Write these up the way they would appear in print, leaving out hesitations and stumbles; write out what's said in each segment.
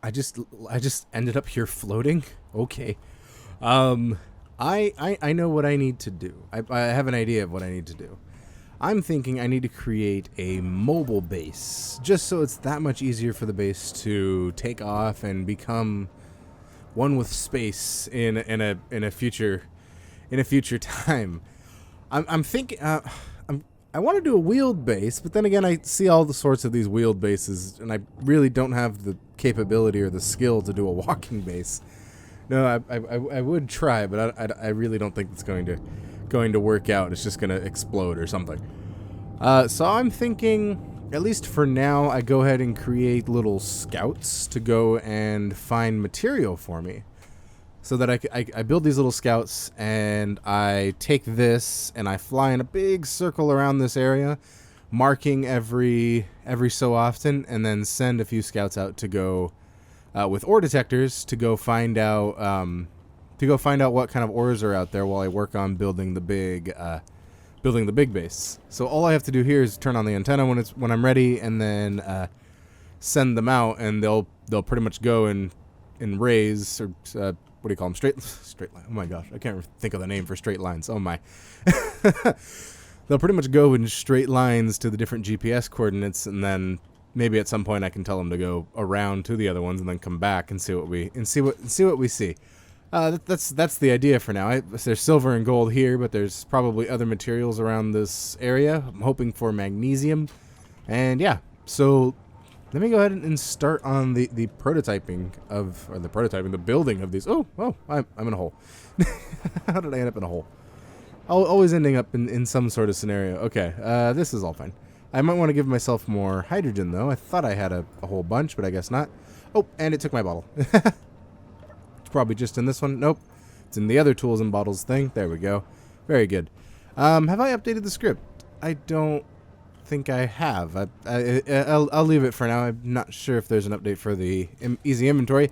I just ended up here floating. Okay. Um, I know what I need to do. I have an idea of what I need to do. I'm thinking I need to create a mobile base, just so it's that much easier for the base to take off and become one with space in a future time. I'm thinking. I want to do a wheeled base, but then again, I see all the sorts of these wheeled bases, and I really don't have the capability or the skill to do a walking base. No, I would try, but I really don't think it's going to work out. It's just going to explode or something. So I'm thinking, at least for now, I go ahead and create little scouts to go and find material for me. So that I build these little scouts, and I take this and I fly in a big circle around this area, marking every so often, and then send a few scouts out to go with ore detectors to go find out what kind of ores are out there while I work on building the big base. So all I have to do here is turn on the antenna when I'm ready, and then send them out, and they'll pretty much go and raise or what do you call them? Straight line. Oh my gosh, I can't think of the name for straight lines. Oh my. They'll pretty much go in straight lines to the different GPS coordinates, and then maybe at some point I can tell them to go around to the other ones and then come back and see what we see. That's the idea for now. There's silver and gold here, but there's probably other materials around this area. I'm hoping for magnesium, and yeah. So let me go ahead and start on the prototyping the building of these. Oh, I'm in a hole. How did I end up in a hole? Always ending up in some sort of scenario. Okay, this is all fine. I might want to give myself more hydrogen, though. I thought I had a whole bunch, but I guess not. Oh, and it took my bottle. It's probably just in this one. Nope. It's in the other tools and bottles thing. There we go. Very good. Have I updated the script? I don't think I have. I'll leave it for now. I'm not sure if there's an update for the easy inventory.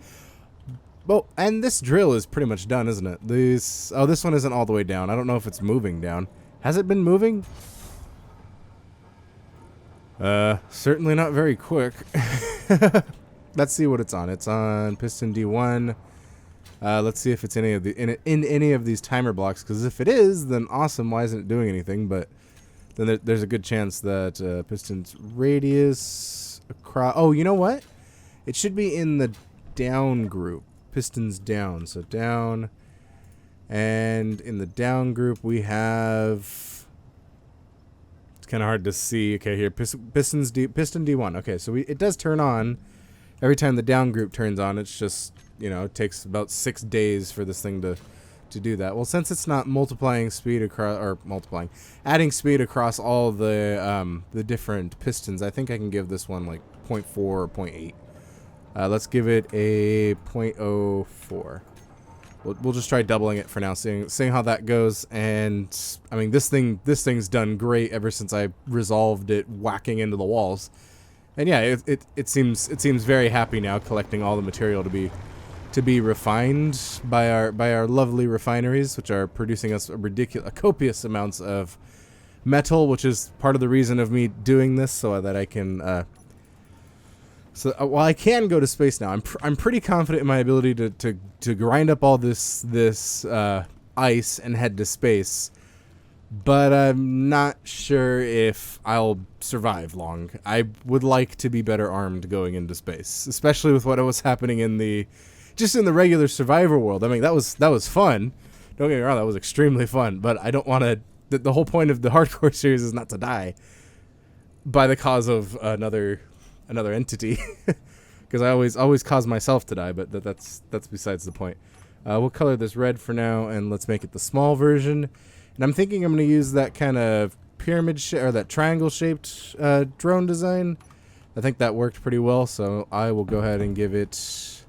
Well, and this drill is pretty much done, isn't it? This one isn't all the way down. I don't know if it's moving down. Has it been moving? Certainly not very quick. Let's see what it's on. It's on piston D1. Let's see if it's any of in any of these timer blocks, because if it is, then awesome. Why isn't it doing anything? But then there's a good chance that piston's radius across. Oh, you know what? It should be in the down group. Pistons down. So down. And in the down group, we have. It's kind of hard to see. Okay, here. Piston D1. Okay, so it does turn on. Every time the down group turns on, it's just, it takes about 6 days for this thing to do that. Well, since it's not multiplying speed adding speed across all the different pistons, I think I can give this one like 0.4 or 0.8. Let's give it a 0.04. We'll just try doubling it for now, seeing how that goes. And I mean, this thing's done great ever since I resolved it whacking into the walls. And yeah, it seems very happy now, collecting all the material to be refined by our lovely refineries, which are producing us copious amounts of metal, which is part of the reason of me doing this, so that I can while I can go to space now, I'm pretty confident in my ability to grind up all this ice and head to space. But I'm not sure if I'll survive long. I would like to be better armed going into space, especially with what was happening in the regular Survivor world. I mean, that was fun. Don't get me wrong, that was extremely fun. But I don't want to. The whole point of the hardcore series is not to die by the cause of another entity, because I always cause myself to die. But that's besides the point. We'll color this red for now, and let's make it the small version. And I'm thinking I'm going to use that kind of pyramid or that triangle-shaped drone design. I think that worked pretty well, so I will go ahead and give it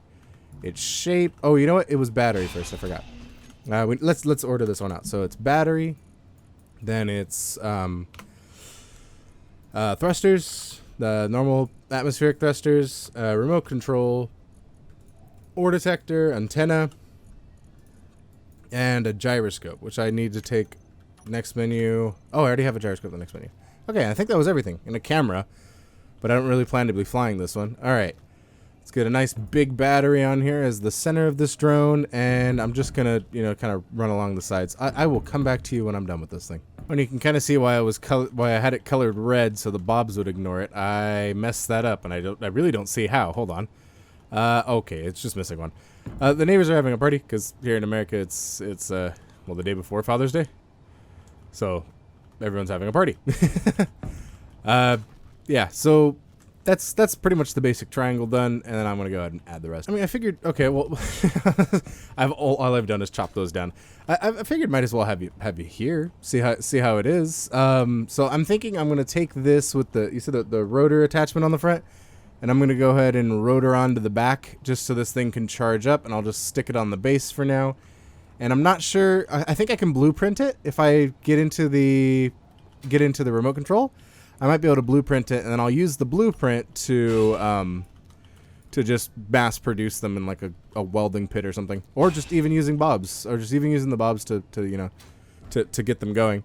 its shape. Oh, you know what? It was battery first. I forgot. Let's order this one out. So it's battery, then it's thrusters, the normal atmospheric thrusters, remote control, ore detector, antenna, and a gyroscope, which I need to take next menu. Oh, I already have a gyroscope in the next menu. Okay, I think that was everything. And a camera, but I don't really plan to be flying this one. All right, Let's get a nice big battery on here as the center of this drone, and I'm just gonna, you know, kind of run along the sides. I will come back to you when I'm done with this thing. And you can kind of see why I had it colored red so the bobs would ignore it. I messed that up, and I really don't see how. Hold on. Okay, it's just missing one. The neighbors are having a party because here in America it's well, the day before Father's Day, so everyone's having a party. Yeah, so that's pretty much the basic triangle done, and then I'm gonna go ahead and add the rest. I mean, I figured, okay, well, all I've done is chop those down. I figured might as well have you here, see how it is. So I'm thinking I'm gonna take this with you see the rotor attachment on the front, and I'm gonna go ahead and rotor onto the back just so this thing can charge up, and I'll just stick it on the base for now. And I'm not sure. I think I can blueprint it if I get into the remote control. I might be able to blueprint it, and then I'll use the blueprint to just mass produce them in like a welding pit or something, or just even using bobs, or just even using the bobs to you know to get them going.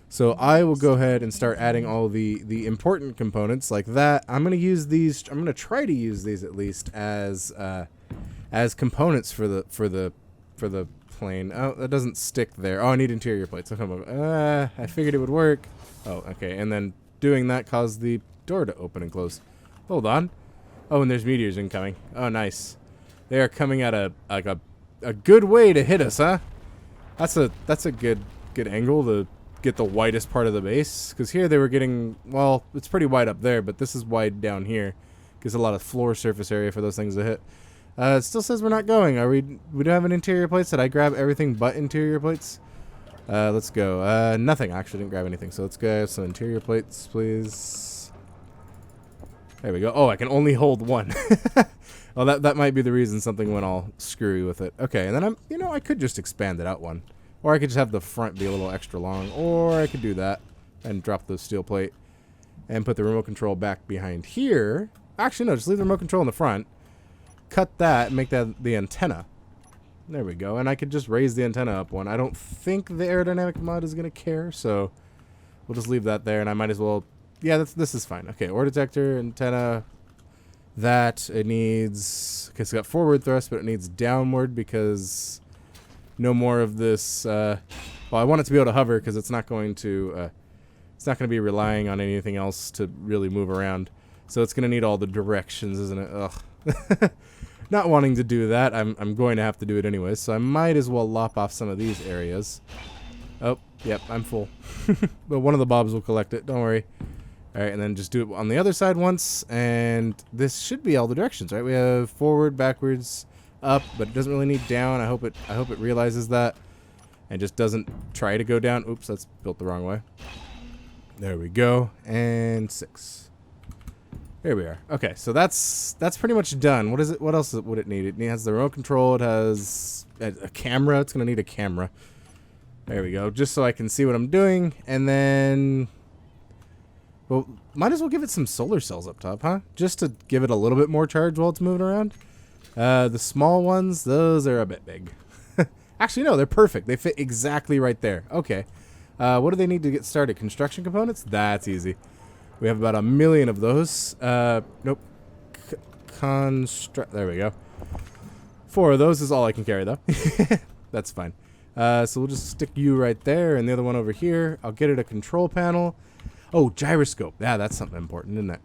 So I will go ahead and start adding all the important components like that. I'm gonna use these. I'm gonna try to use these at least as components for the plane. Oh, that doesn't stick there. Oh, I need interior plates. I figured it would work. Oh, okay, and then doing that caused the door to open and close. Hold on. Oh, and there's meteors incoming. Oh, nice. They are coming at a good way to hit us, huh? That's a good angle to get the widest part of the base, because here they were getting, well, it's pretty wide up there, but this is wide down here. Gives a lot of floor surface area for those things to hit. It still says we're not going. We do have an interior plates. Did I grab everything but interior plates? Let's go. Nothing. I actually didn't grab anything. So let's go. Some interior plates, please. There we go. Oh, I can only hold one. Well, that might be the reason something went all screwy with it. Okay, and then I could just expand it out one. Or I could just have the front be a little extra long. Or I could do that and drop the steel plate and put the remote control back behind here. Actually, no, just leave the remote control in the front. Cut that and make that the antenna. There we go. And I could just raise the antenna up one. I don't think the aerodynamic mod is going to care, so we'll just leave that there, and I might as well... Yeah, this is fine. Okay, ore detector, antenna. That, it needs... Okay, so it's got forward thrust, but it needs downward because no more of this... well, I want it to be able to hover because it's not going to... it's not going to be relying on anything else to really move around. So it's going to need all the directions, isn't it? Ugh. Not wanting to do that, I'm going to have to do it anyways, so I might as well lop off some of these areas. Oh, yep, I'm full. But one of the bobs will collect it, don't worry. Alright, and then just do it on the other side once, and this should be all the directions, right? We have forward, backwards, up, but it doesn't really need down. I hope it realizes that and just doesn't try to go down. Oops, that's built the wrong way. There we go, and 6. Here we are. Okay, so that's pretty much done. What is it? What else would it need? It has the remote control. It has a camera. It's gonna need a camera. There we go. Just so I can see what I'm doing, and then, well, might as well give it some solar cells up top, huh? Just to give it a little bit more charge while it's moving around. The small ones, those are a bit big. Actually, no, they're perfect. They fit exactly right there. Okay. What do they need to get started? Construction components? That's easy. We have about 1 million of those. Nope. There we go. 4 of those is all I can carry, though. That's fine. So we'll just stick you right there, and the other one over here. I'll get it a control panel. Oh, gyroscope. Yeah, that's something important, isn't it?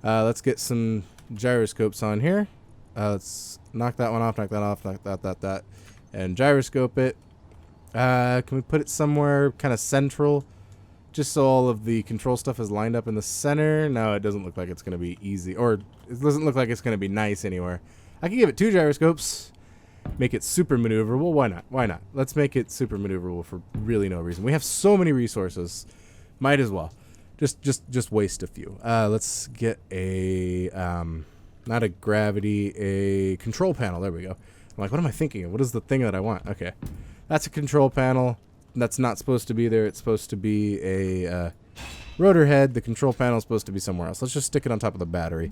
Let's get some gyroscopes on here. Let's knock that one off, knock that off, knock that, and gyroscope it. Can we put it somewhere kind of central? Just so all of the control stuff is lined up in the center. No, it doesn't look like it's going to be easy. Or it doesn't look like it's going to be nice anywhere. I can give it 2 gyroscopes. Make it super maneuverable. Why not? Why not? Let's make it super maneuverable for really no reason. We have so many resources. Might as well. Just waste a few. Let's get a... not a gravity, a control panel. There we go. I'm like, what am I thinking of? What is the thing that I want? Okay. That's a control panel. That's not supposed to be there. It's supposed to be a rotor head. The control panel is supposed to be somewhere else. Let's just stick it on top of the battery.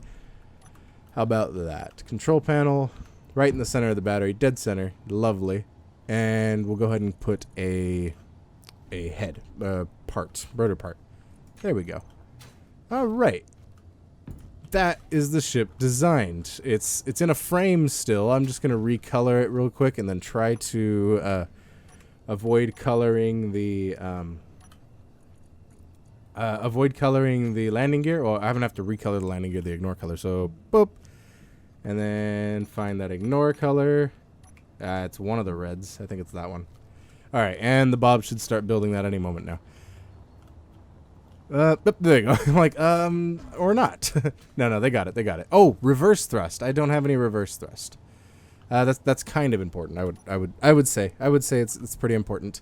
How about that? Control panel right in the center of the battery. Dead center. Lovely. And we'll go ahead and put a head part. Rotor part. There we go. All right. that is the ship designed. It's in a frame still. I'm just gonna recolor it real quick and then try to avoid coloring the landing gear. Well, I haven't have to recolor the landing gear, the ignore color. So boop, and then find that ignore color. It's one of the reds. I think it's that one. All right, and the Bob should start building that any moment now. There you go. I'm like, or not. No, they got it. They got it. Oh, reverse thrust. I don't have any reverse thrust. That's kind of important. I would say it's pretty important.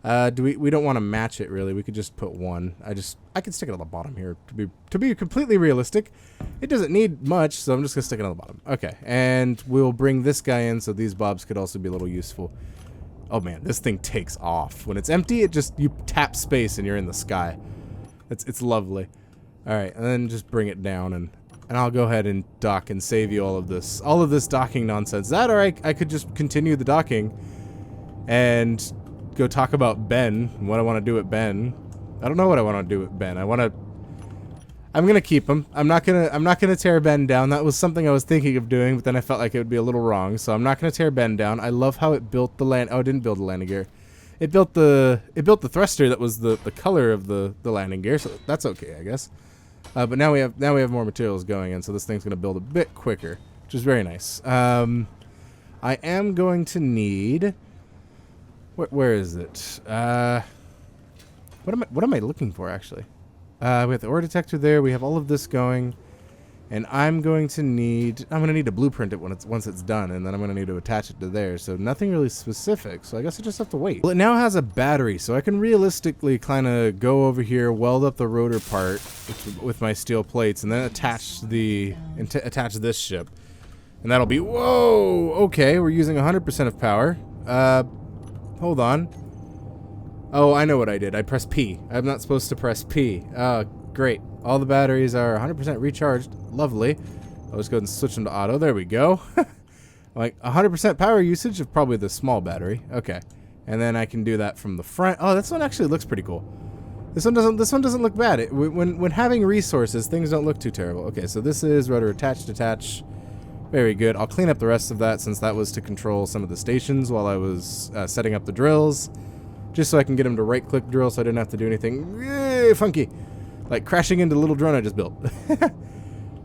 We don't want to match it really. We could just put one. I could stick it on the bottom here to be completely realistic. It doesn't need much, so I'm just gonna stick it on the bottom. Okay, and we'll bring this guy in so these Bobs could also be a little useful. Oh man, this thing takes off. When it's empty, you tap space and you're in the sky. It's lovely. All right, and then just bring it down, and I'll go ahead and dock and save you all of this docking nonsense. That, or I could just continue the docking and go talk about Ben, what I want to do with Ben. I don't know what I want to do with Ben. I'm gonna keep him. I'm not gonna tear Ben down. That was something I was thinking of doing, but then I felt like it would be a little wrong, so I'm not gonna tear Ben down. I love how it built the land. Oh, it didn't build the landing gear. It built the thruster that was the color of the landing gear, so that's okay, I guess. But now we have more materials going in, so this thing's gonna build a bit quicker, which is very nice. I am going to need. Where is it? What am I looking for actually? We have the ore detector there. We have all of this going. And I'm going to need to blueprint it once it's done, and then I'm going to need to attach it to there. So nothing really specific, so I guess I just have to wait. Well, it now has a battery, so I can realistically kind of go over here, weld up the rotor part with my steel plates, and then attach this ship. And that'll be, whoa, okay, we're using 100% of power. Hold on. Oh, I know what I did. I pressed P. I'm not supposed to press P. Great. All the batteries are 100% recharged. Lovely. I'll just go ahead and switch them to auto. There we go. Like 100% power usage of probably the small battery. Okay. And then I can do that from the front. Oh, this one actually looks pretty cool. This one doesn't look bad. When having resources, things don't look too terrible. Okay, so this is rotor attach. Very good. I'll clean up the rest of that since that was to control some of the stations while I was setting up the drills. Just so I can get them to right-click drill so I didn't have to do anything funky. Like crashing into the little drone I just built.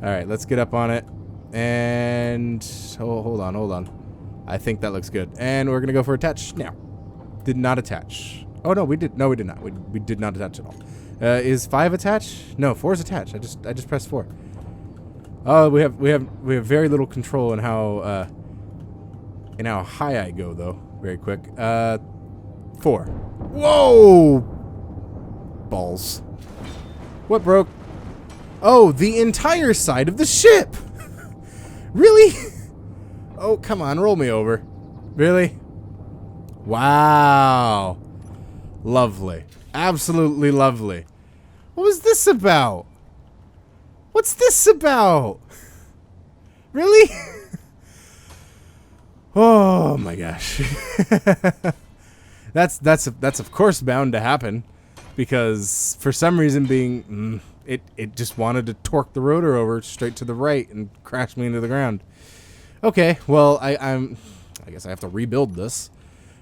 Alright, let's get up on it. And hold on. I think that looks good. And we're gonna go for attach now. Did not attach. Oh no, we did. No, we did not. We did not attach at all. Is 5 attached? No, 4 is attached. I just pressed 4. Oh, we have very little control in how high I go though. Very quick. 4. Whoa! Balls. What broke? Oh, the entire side of the ship! Really? Oh, come on, roll me over. Really? Wow. Lovely. Absolutely lovely. What was this about? What's this about? Really? Oh my gosh. That's of course bound to happen. Because for some reason it just wanted to torque the rotor over straight to the right and crash me into the ground. Okay, well I guess I have to rebuild this.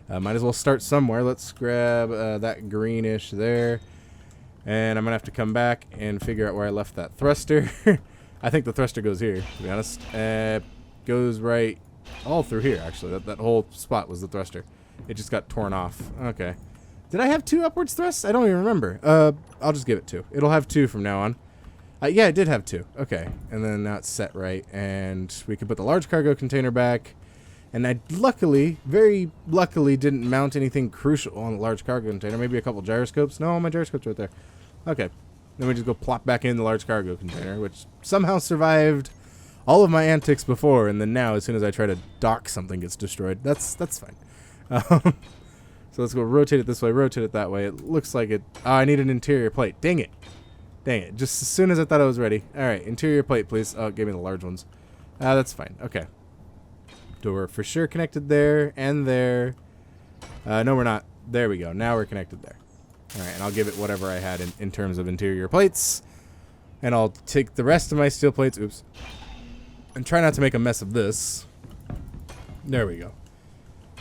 Might as well start somewhere. Let's grab that greenish there, and I'm gonna have to come back and figure out where I left that thruster. I think the thruster goes here, to be honest. Goes right all through here actually. That whole spot was the thruster. It just got torn off. Okay. Did I have 2 upwards thrusts? I don't even remember. I'll just give it 2. It'll have 2 from now on. Yeah, it did have 2. Okay. And then now it's set right. And we can put the large cargo container back. And I very luckily, didn't mount anything crucial on the large cargo container. Maybe a couple gyroscopes. No, my gyroscope's right there. Okay. Then we just go plop back in the large cargo container, which somehow survived all of my antics before. And then now, as soon as I try to dock, something gets destroyed. That's fine. So let's go rotate it this way, rotate it that way. It looks like it... Oh, I need an interior plate. Dang it. Dang it. Just as soon as I thought I was ready. Alright, interior plate, please. Oh, it gave me the large ones. That's fine. Okay. Door for sure connected there and there. No, we're not. There we go. Now we're connected there. Alright, and I'll give it whatever I had in terms of interior plates. And I'll take the rest of my steel plates, oops, and try not to make a mess of this. There we go.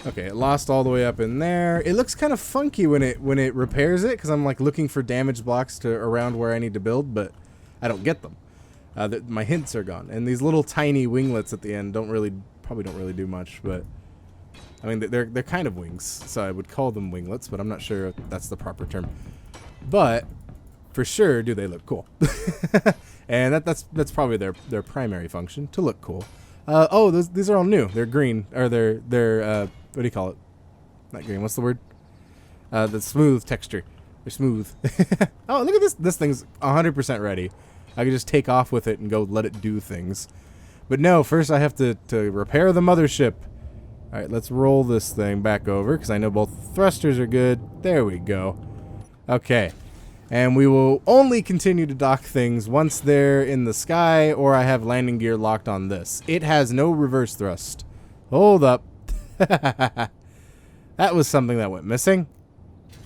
Okay, it lost all the way up in there. It looks kind of funky when it repairs it, because I'm like looking for damaged blocks to around where I need to build, but I don't get them. My hints are gone, and these little tiny winglets at the end probably don't really do much. But I mean, they're kind of wings, so I would call them winglets, but I'm not sure if that's the proper term. But for sure, do they look cool? And that's probably their primary function, to look cool. Oh, these are all new. They're green, or they're what do you call it? Not green. What's the word? The smooth texture. They're smooth. Oh, look at this. This thing's 100% ready. I could just take off with it and go let it do things. But no, first I have to repair the mothership. All right, let's roll this thing back over because I know both thrusters are good. There we go. Okay. And we will only continue to dock things once they're in the sky or I have landing gear locked on this. It has no reverse thrust. Hold up. That was something that went missing.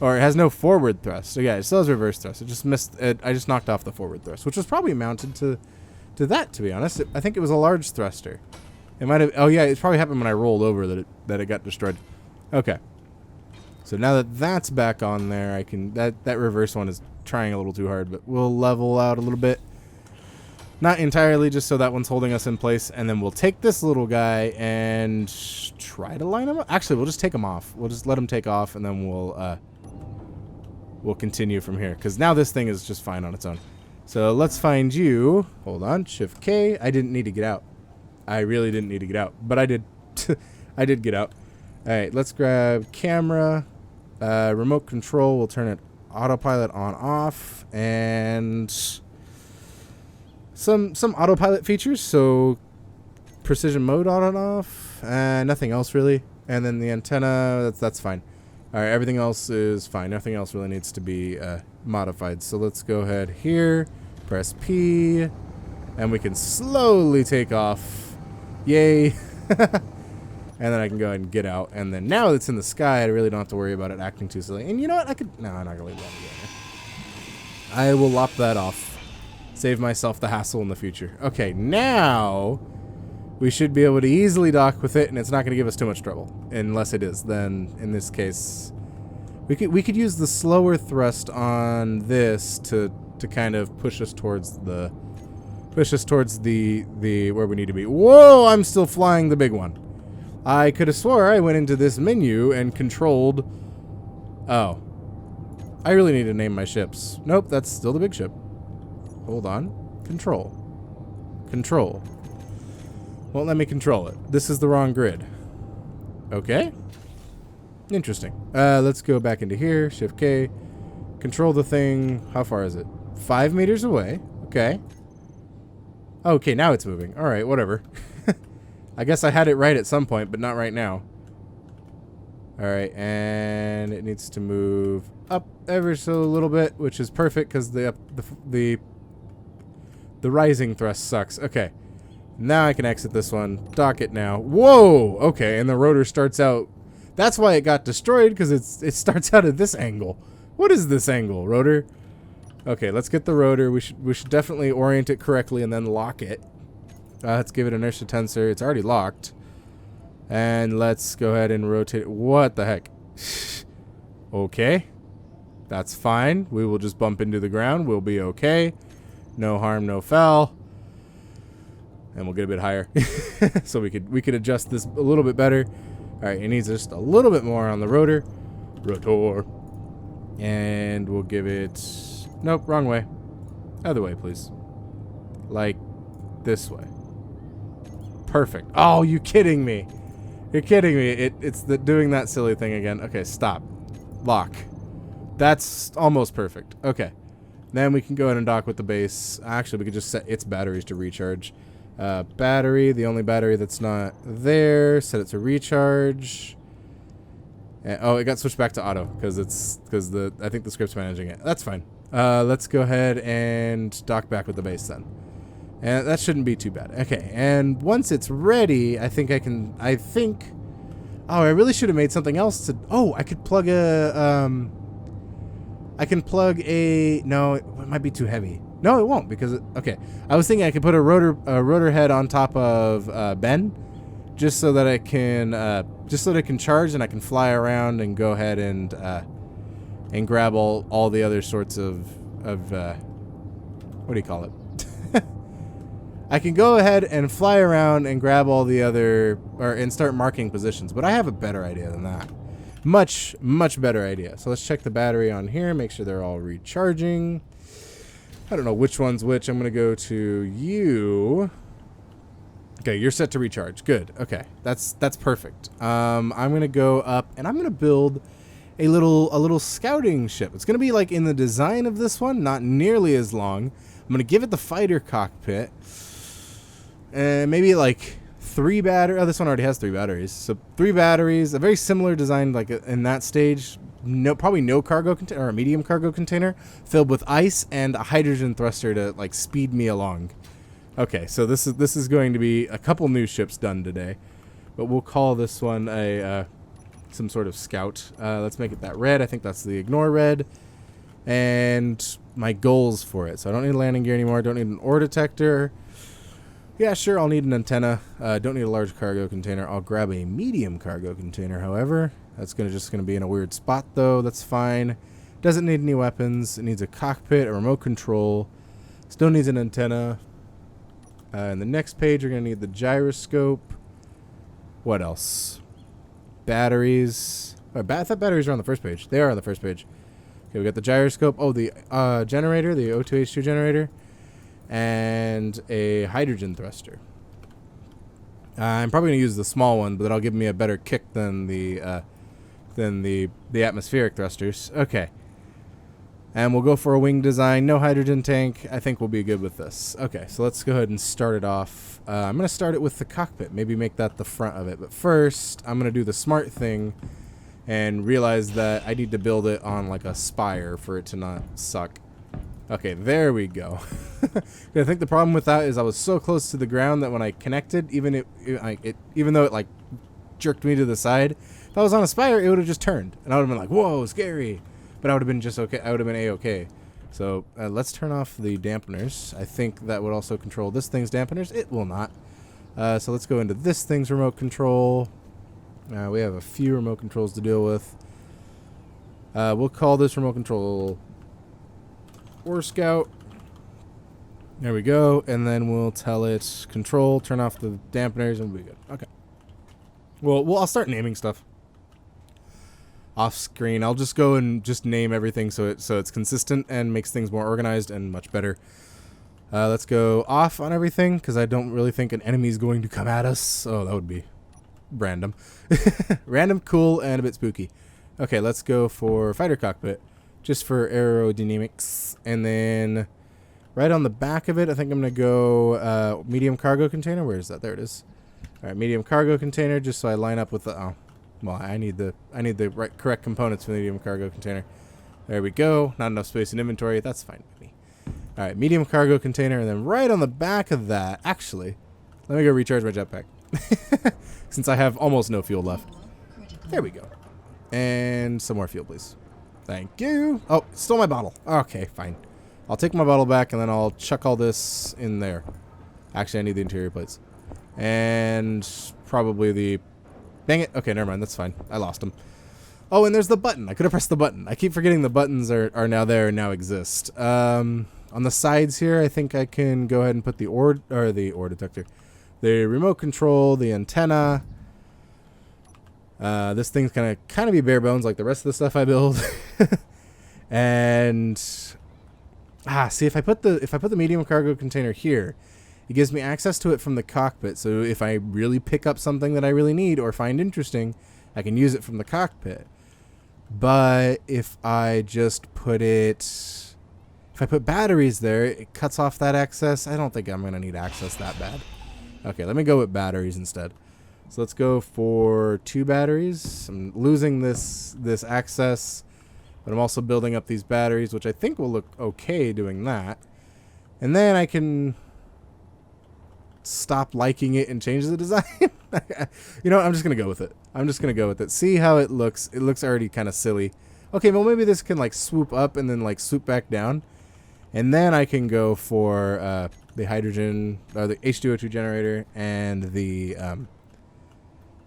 Or it has no forward thrust. So yeah, it still has reverse thrust. It just missed it. I just knocked off the forward thrust, which was probably mounted to that, to be honest. I think it was a large thruster. It might have. Oh yeah, it probably happened when I rolled over that it got destroyed. Okay. So now that that's back on there, I can that reverse one is trying a little too hard, but we'll level out a little bit. Not entirely, just so that one's holding us in place, and then we'll take this little guy and try to line him up. Actually, we'll just take him off. We'll just let him take off, and then we'll continue from here, because now this thing is just fine on its own. So let's find you. Hold on, Shift K. I didn't need to get out. I really didn't need to get out, but I did. I did get out. All right, let's grab camera, remote control. We'll turn it autopilot on off, and some autopilot features. So precision mode on and off, and nothing else really. And then the antenna, that's fine. All right, everything else is fine. Nothing else really needs to be modified. So let's go ahead here, press P, and we can slowly take off. Yay. And then I can go ahead and get out. And then now that it's in the sky, I really don't have to worry about it acting too silly. And you know what? No, I'm not going to leave that again. I will lop that off. Save myself the hassle in the future. Okay, now we should be able to easily dock with it, and it's not going to give us too much trouble. Unless it is. Then, in this case, we could use the slower thrust on this to kind of push us towards the where we need to be. Whoa, I'm still flying the big one. I could have swore I went into this menu and controlled. Oh. I really need to name my ships. Nope, that's still the big ship. Hold on. Control. Control. Won't let me control it. This is the wrong grid. Okay. Interesting. Let's go back into here. Shift K. Control the thing. How far is it? 5 meters away. Okay. Okay, now it's moving. Alright, whatever. I guess I had it right at some point, but not right now. Alright, and it needs to move up ever so a little bit, which is perfect because the rising thrust sucks. Okay. Now I can exit this one. Dock it now. Whoa! Okay, and the rotor starts out. That's why it got destroyed, because it starts out at this angle. What is this angle, rotor? Okay, let's get the rotor. We should definitely orient it correctly and then lock it. Let's give it inertia tensor. It's already locked. And let's go ahead and rotate it. What the heck? Okay. That's fine. We will just bump into the ground. We'll be okay. No harm, no foul. And we'll get a bit higher. So we could adjust this a little bit better. Alright, it needs just a little bit more on the rotor. Rotor. And we'll give it... Nope, wrong way. Other way, please. Like this way. Perfect. Oh, you kidding me? You're kidding me. It's doing that silly thing again. Okay, stop. Lock. That's almost perfect. Okay. Then we can go ahead and dock with the base. Actually, we could just set its batteries to recharge. Battery, the only battery that's not there. Set it to recharge. And, oh, it got switched back to auto because I think the script's managing it. That's fine. Let's go ahead and dock back with the base then. And that shouldn't be too bad. Okay, and once it's ready, I think... Oh, I really should have made something else to... Oh, I could plug a... I can plug a... No, it might be too heavy. No, it won't because okay. I was thinking I could put a rotor head on top of Ben, just so that I can charge and I can fly around and go ahead and grab all the other sorts of what do you call it? I can go ahead and fly around and grab all the other and start marking positions, but I have a better idea than that. Much better idea. So let's check the battery on here, make sure they're all recharging. I don't know which one's which. I'm going to go to you. Okay, you're set to recharge. Good. Okay, that's perfect. I'm going to go up and I'm going to build a little scouting ship. It's going to be like in the design of this one, not nearly as long. I'm going to give it the fighter cockpit. And maybe like 3 batteries. Oh, this one already has 3 batteries. So 3 batteries, a very similar design like in that stage. Probably no cargo container or a medium cargo container filled with ice and a hydrogen thruster to like speed me along. Okay, so this is going to be a couple new ships done today, but we'll call this one a some sort of scout. Let's make it that red. I think that's the ignore red. And my goals for it. So I don't need a landing gear anymore. Don't need an ore detector. Yeah, sure, I'll need an antenna. Don't need a large cargo container. I'll grab a medium cargo container, however. That's just gonna be in a weird spot, though. That's fine. Doesn't need any weapons. It needs a cockpit, a remote control. Still needs an antenna. And the next page, you're gonna need the gyroscope. What else? Batteries. I thought batteries are on the first page. They are on the first page. Okay, we got the gyroscope. Oh, the generator, the O2H2 generator. And a hydrogen thruster. I'm probably going to use the small one, but that'll give me a better kick than the atmospheric thrusters. Okay. And we'll go for a wing design. No hydrogen tank. I think we'll be good with this. Okay, so let's go ahead and start it off. I'm going to start it with the cockpit. Maybe make that the front of it. But first, I'm going to do the smart thing and realize that I need to build it on like a spire for it to not suck. Okay, there we go. I think the problem with that is I was so close to the ground that when I connected, even though it like jerked me to the side, if I was on a spire, it would have just turned, and I would have been like, "Whoa, scary!" But I would have been just okay. I would have been a-okay. So let's turn off the dampeners. I think that would also control this thing's dampeners. It will not. So let's go into this thing's remote control. We have a few remote controls to deal with. We'll call this remote control Ore Scout. There we go. And then we'll tell it control, turn off the dampeners, and we'll be good. Okay. Well, I'll start naming stuff off screen. I'll just go and just name everything so it's consistent and makes things more organized and much better. Let's go off on everything because I don't really think an enemy is going to come at us. Oh, that would be random. Random, cool, and a bit spooky. Okay, let's go for fighter cockpit. Just for aerodynamics. And then right on the back of it, I think I'm going to go medium cargo container. Where is that? There it is. All right, medium cargo container, just so I line up with the... Oh, well, I need the correct components for the medium cargo container. There we go. Not enough space in inventory. That's fine with me. All right, medium cargo container. And then right on the back of that... Actually, let me go recharge my jetpack. Since I have almost no fuel left. There we go. And some more fuel, please. Thank you. Oh, stole my bottle. Okay, fine. I'll take my bottle back, and then I'll chuck all this in there. Actually, I need the interior plates. And probably the... Dang it. Okay, never mind. That's fine. I lost them. Oh, and there's the button. I could have pressed the button. I keep forgetting the buttons are now there and now exist. On the sides here, I think I can go ahead and put the ore detector. The remote control, the antenna... this thing's gonna kind of be bare bones like the rest of the stuff I build. And see, if I put the medium cargo container here, it gives me access to it from the cockpit. So if I really pick up something that I really need or find interesting, I can use it from the cockpit. But if I just put batteries there, it cuts off that access. I don't think I'm gonna need access that bad. Okay, let me go with batteries instead. So let's go for 2 batteries. I'm losing this access, but I'm also building up these batteries, which I think will look okay doing that. And then I can stop liking it and change the design. You know what? I'm just going to go with it. See how it looks. It looks already kind of silly. Okay, well maybe this can like swoop up and then like swoop back down. And then I can go for the hydrogen, or the H2O2 generator, and the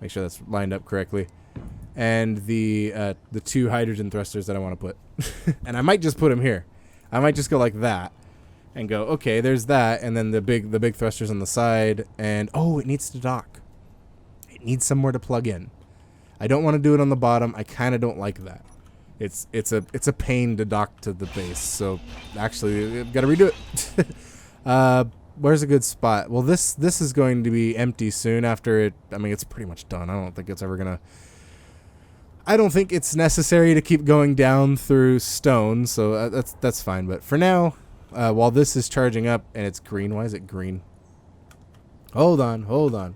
make sure that's lined up correctly, and the 2 hydrogen thrusters that I want to put. And I might just put them here. I might just go like that, and go, okay, there's that, and then the big thrusters on the side, and oh, it needs to dock. It needs somewhere to plug in. I don't want to do it on the bottom. I kind of don't like that. It's a pain to dock to the base. So actually, I've got to redo it. Where's a good spot? Well, this is going to be empty soon after it. I mean, it's pretty much done. I don't think it's ever gonna. I don't think it's necessary to keep going down through stone. So that's fine. But for now, while this is charging up and it's green, why is it green? Hold on.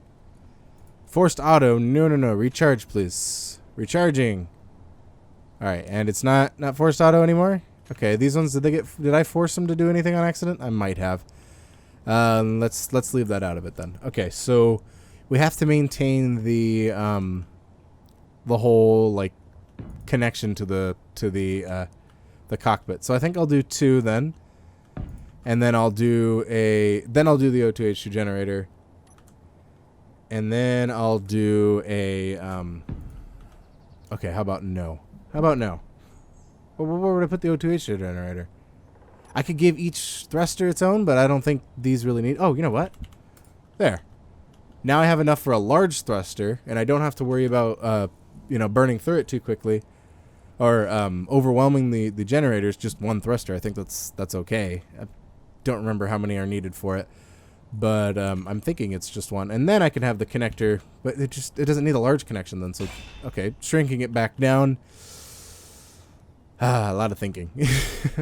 Forced auto. No. Recharge, please. Recharging. All right, and it's not forced auto anymore. Okay, these ones, did I force them to do anything on accident? I might have. Let's leave that out of it then. Okay, so we have to maintain the whole like connection to the cockpit. So I think I'll do 2 then, and then I'll do the O2H2 generator, and then I'll do a okay. How about no? Where would I put the O2H generator? I could give each thruster its own, but I don't think these really need... Oh, you know what? There. Now I have enough for a large thruster, and I don't have to worry about, burning through it too quickly, or overwhelming the generators. Just 1 thruster. I think that's okay. I don't remember how many are needed for it, but I'm thinking it's just 1. And then I can have the connector, but it doesn't need a large connection then. So, okay, shrinking it back down. A lot of thinking.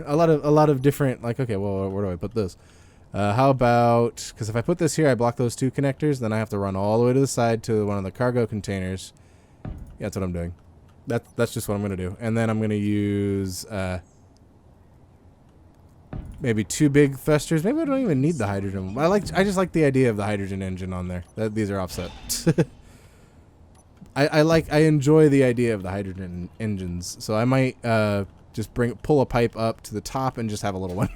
a lot of different, like, okay, well, where do I put this? How about, because if I put this here, I block those 2 connectors, then I have to run all the way to the side to one of the cargo containers. Yeah, that's what I'm doing. That's just what I'm going to do. And then I'm going to use maybe 2 big thrusters. Maybe I don't even need the hydrogen. I just like the idea of the hydrogen engine on there. These are offset. I enjoy the idea of the hydrogen engines, so I might just pull a pipe up to the top and just have a little one,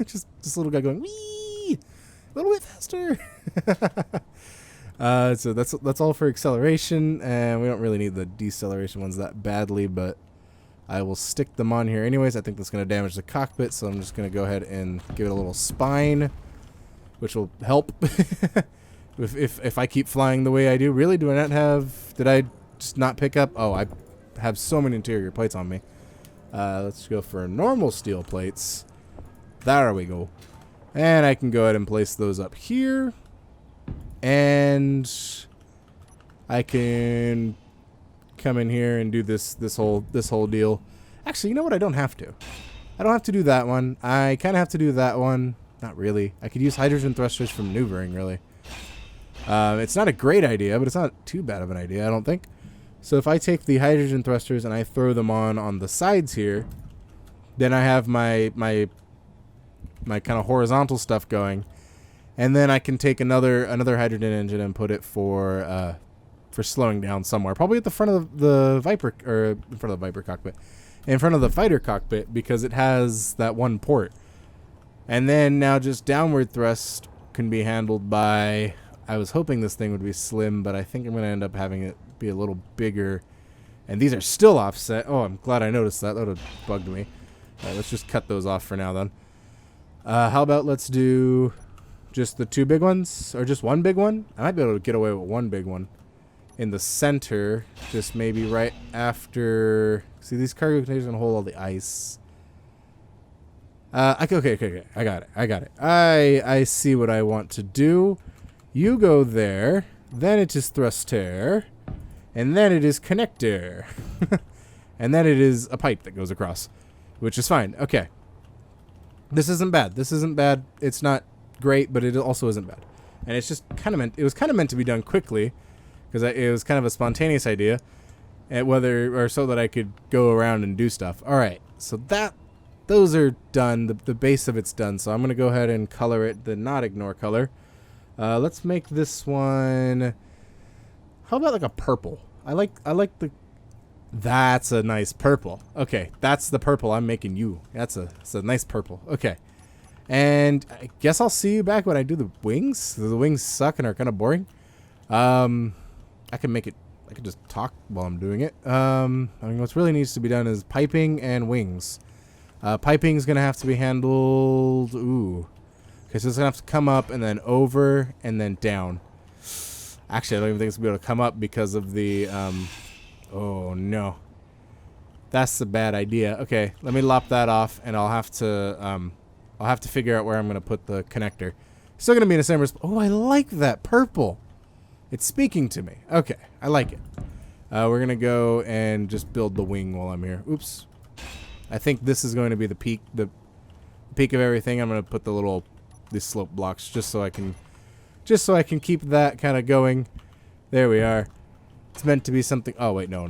just this little guy going wee, a little bit faster. So that's all for acceleration, and we don't really need the deceleration ones that badly, but I will stick them on here anyways. I think that's going to damage the cockpit, so I'm just going to go ahead and give it a little spine, which will help. If I keep flying the way I do. Really, do I not have... Did I just not pick up? Oh, I have so many interior plates on me. Let's go for normal steel plates. There we go. And I can go ahead and place those up here. And I can come in here and do this whole deal. Actually, you know what? I don't have to. I don't have to do that one. I kind of have to do that one. Not really. I could use hydrogen thrusters from maneuvering, really. It's not a great idea, but it's not too bad of an idea, I don't think. So if I take the hydrogen thrusters and I throw them on the sides here, then I have my kind of horizontal stuff going, and then I can take another hydrogen engine and put it for slowing down somewhere, probably at the front of the Viper, or in front of the Viper cockpit, in front of the fighter cockpit, because it has that 1 port. And then now just downward thrust can be handled by... I was hoping this thing would be slim, but I think I'm going to end up having it be a little bigger. And these are still offset. Oh, I'm glad I noticed that. That would have bugged me. All right, let's just cut those off for now then. How about let's do just the 2 big ones? Or just 1 big one? I might be able to get away with 1 big one. In the center, just maybe right after... See, these cargo containers are going to hold all the ice. Okay. I got it. I see what I want to do. You go there, then it is thruster, and then it is connector, and then it is a pipe that goes across, which is fine. Okay. This isn't bad. It's not great, but it also isn't bad. And it's just kind of meant to be done quickly, because it was kind of a spontaneous idea, and so that I could go around and do stuff. All right. So those are done. The base of it's done. So I'm going to go ahead and color it the not ignore color. Let's make this one... How about like a purple? I like the... That's a nice purple. Okay, that's the purple I'm making you. It's a nice purple. Okay. And I guess I'll see you back when I do the wings. The wings suck and are kind of boring. I can make it. I can just talk while I'm doing it. I mean, what's really needs to be done is piping and wings. Piping is gonna have to be handled. Ooh, okay, so it's gonna have to come up and then over and then down. Actually, I don't even think it's gonna be able to come up because of the. Oh no, that's a bad idea. Okay, let me lop that off, and I'll have to figure out where I'm gonna put the connector. Still gonna be in the same. Oh, I like that purple. It's speaking to me. Okay, I like it. We're gonna go and just build the wing while I'm here. Oops. I think this is going to be the peak of everything. I'm gonna put these slope blocks just so I can keep that kind of going. There we are. It's meant to be something. Oh wait, no.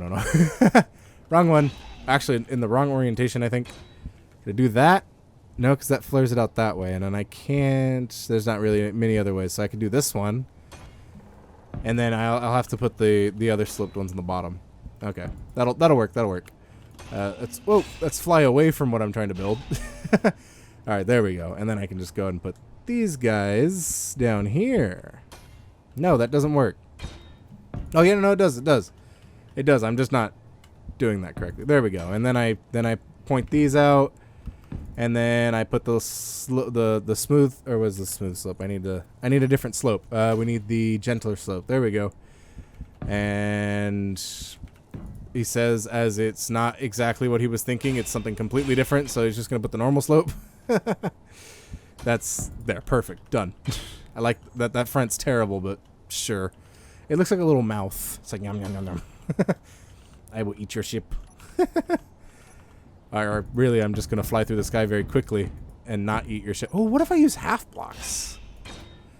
Wrong one. Actually, in the wrong orientation, I think. Gonna do that. No, because that flares it out that way, and then I can't. There's not really many other ways, so I can do this one. And then I'll have to put the other sloped ones in the bottom. Okay, that'll work. Let's fly away from what I'm trying to build. All right, there we go. And then I can just go ahead and put these guys down here. No, that doesn't work. Oh yeah, no, it does. It does. I'm just not doing that correctly. There we go. And then I point these out, and then I put the smooth, or was the smooth slope? I need a different slope. We need the gentler slope. There we go. And he says, as it's not exactly what he was thinking, it's something completely different. So he's just gonna put the normal slope. That's there, perfect, done. I like that. That front's terrible, but sure. It looks like a little mouth. It's like yum yum yum yum. I will eat your ship. Or really, I'm just gonna fly through the sky very quickly and not eat your ship. Oh, what if I use half blocks?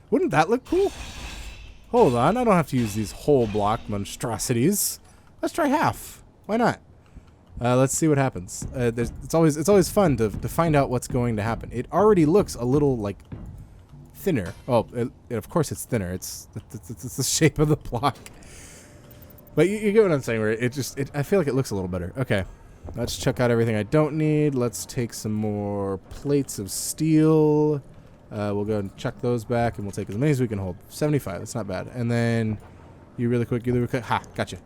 Wouldn't that look cool? Hold on, I don't have to use these whole block monstrosities. Let's try half. Why not? Let's see what happens. It's always fun to find out what's going to happen. It already looks a little like thinner. Oh, of course it's thinner. It's the shape of the block. But you get what I'm saying. Where I feel like it looks a little better. Okay, let's check out everything I don't need. Let's take some more plates of steel. We'll go and chuck those back, and we'll take as many as we can hold. 75. That's not bad. And then you really quick. Ha, gotcha.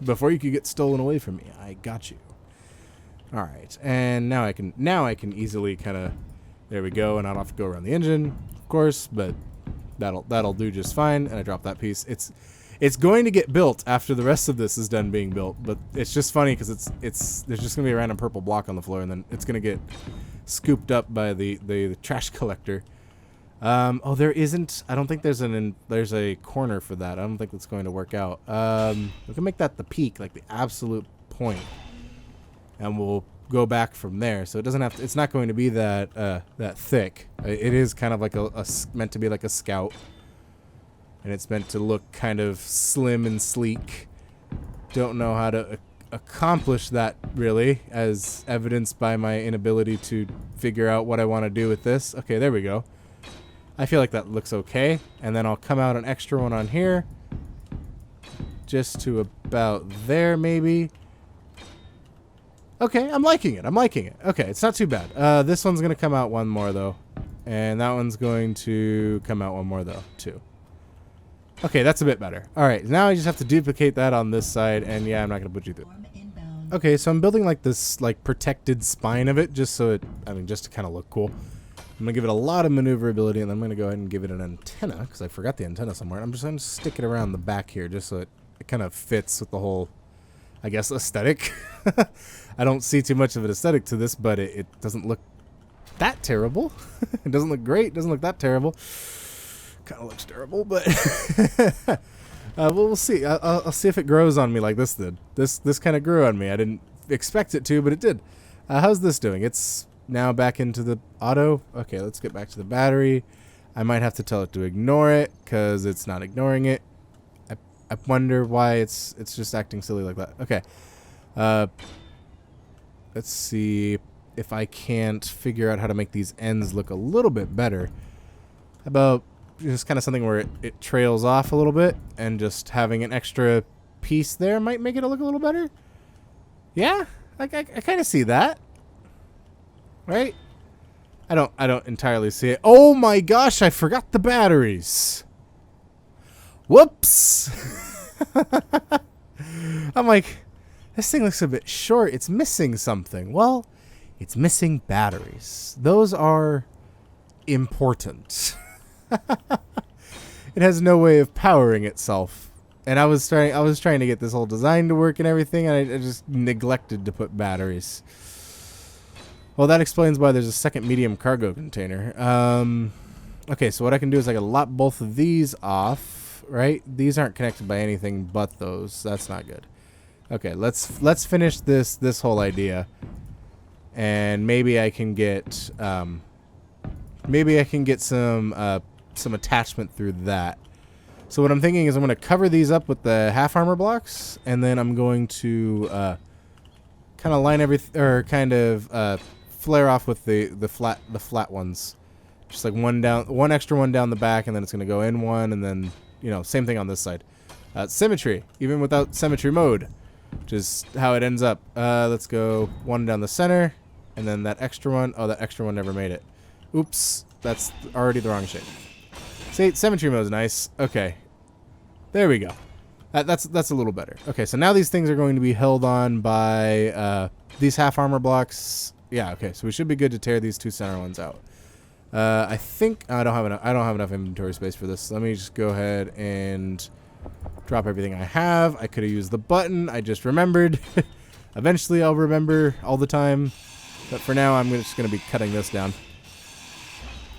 Before you could get stolen away from me, I got you. All right, and now I can easily kind of. There we go, and I don't have to go around the engine, of course, but that'll do just fine. And I drop that piece. It's going to get built after the rest of this is done being built, but it's just funny because there's just gonna be a random purple block on the floor, and then it's gonna get scooped up by the trash collector. Oh, there isn't. I don't think there's a corner for that. I don't think that's going to work out. We can make that the peak, like the absolute point, and we'll go back from there. So it doesn't have to. It's not going to be that thick. It is kind of like meant to be like a scout. And it's meant to look kind of slim and sleek. Don't know how to accomplish that, really, as evidenced by my inability to figure out what I want to do with this. Okay, there we go. I feel like that looks okay. And then I'll come out an extra one on here. Just to about there, maybe. Okay, I'm liking it. Okay, it's not too bad. This one's going to come out one more, though. And that one's going to come out one more, though, too. Okay, that's a bit better. Alright, now I just have to duplicate that on this side, and yeah, I'm not going to put you through. Okay, so I'm building like this protected spine of it, just so just to kind of look cool. I'm going to give it a lot of maneuverability, and I'm going to go ahead and give it an antenna, because I forgot the antenna somewhere. I'm just going to stick it around the back here, just so it kind of fits with the whole, I guess, aesthetic. I don't see too much of an aesthetic to this, but it doesn't look that terrible. It doesn't look great, doesn't look that terrible. Kind of looks terrible, but well, we'll see. I'll see if it grows on me like this did. This kind of grew on me. I didn't expect it to, but it did. How's this doing? It's now back into the auto. Okay, let's get back to the battery. I might have to tell it to ignore it because it's not ignoring it. I wonder why it's just acting silly like that. Okay. Let's see if I can't figure out how to make these ends look a little bit better. How about just kind of something where it trails off a little bit, and just having an extra piece there might make it look a little better. Yeah, I kind of see that. Right? I don't entirely see it. Oh my gosh, I forgot the batteries. Whoops. I'm like, this thing looks a bit short. It's missing something. Well, it's missing batteries. Those are important. It has no way of powering itself. And I was trying to get this whole design to work and everything, and I just neglected to put batteries. Well, that explains why there's a second medium cargo container. Okay, so what I can do is I can lop both of these off, right? These aren't connected by anything but those. That's not good. Okay, let's finish this whole idea, and maybe I can get some attachment through that. So what I'm thinking is I'm going to cover these up with the half armor blocks, and then I'm going to kind of line everything, or kind of flare off with the flat ones, just like one extra one down the back, and then it's going to go in one, and then same thing on this side. Symmetry, even without symmetry mode, which is how it ends up. Let's go one down the center, and then that extra one. Oh, that extra one never made it. Oops, that's already the wrong shape. See, symmetry mode is nice. Okay, there we go. That's a little better. Okay, so now these things are going to be held on by these half armor blocks. Yeah. Okay, so we should be good to tear these two center ones out. I think I don't have enough inventory space for this. Let me just go ahead and drop everything I have. I could have used the button. I just remembered. Eventually, I'll remember all the time. But for now, I'm just going to be cutting this down.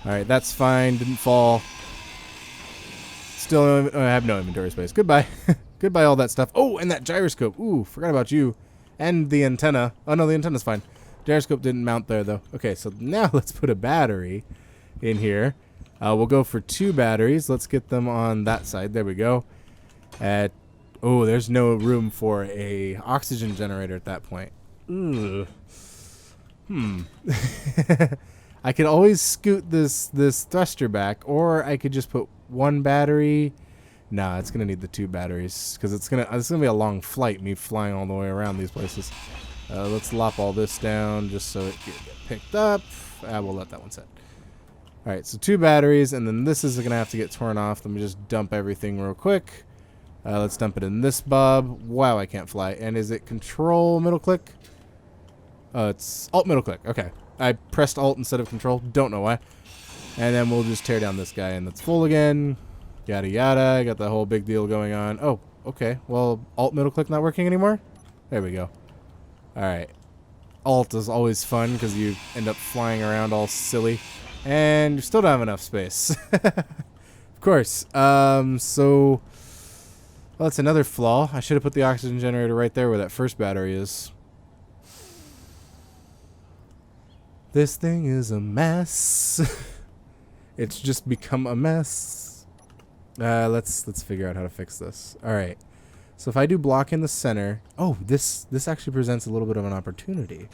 All right, that's fine. Didn't fall. Still, I have no inventory space. Goodbye. Goodbye, all that stuff. Oh, and that gyroscope. Ooh, forgot about you. And the antenna. Oh, no, the antenna's fine. Gyroscope didn't mount there, though. Okay, so now let's put a battery in here. We'll go for 2 batteries. Let's get them on that side. There we go. Oh, there's no room for a oxygen generator at that point. Ugh. I could always scoot this thruster back, or I could just put 1 battery. Nah, it's gonna need the 2 batteries because it's gonna be a long flight, me flying all the way around these places. Let's lop all this down just so it can get picked up. We'll let that one sit. All right, so 2 batteries, and then this is gonna have to get torn off. Let me just dump everything real quick. Let's dump it in this bob. Wow, I can't fly. And is it control middle click? It's alt middle click. Okay. I pressed alt instead of control. Don't know why. And then we'll just tear down this guy, and that's full again. Yada yada. I got the whole big deal going on. Oh, okay. Well, alt middle click not working anymore? There we go. Alright. Alt is always fun because you end up flying around all silly. And you still don't have enough space. Of course. So... Well, that's another flaw. I should have put the oxygen generator right there where that first battery is. This thing is a mess. It's just become a mess. Let's figure out how to fix this. All right. So if I do block in the center, oh, this actually presents a little bit of an opportunity.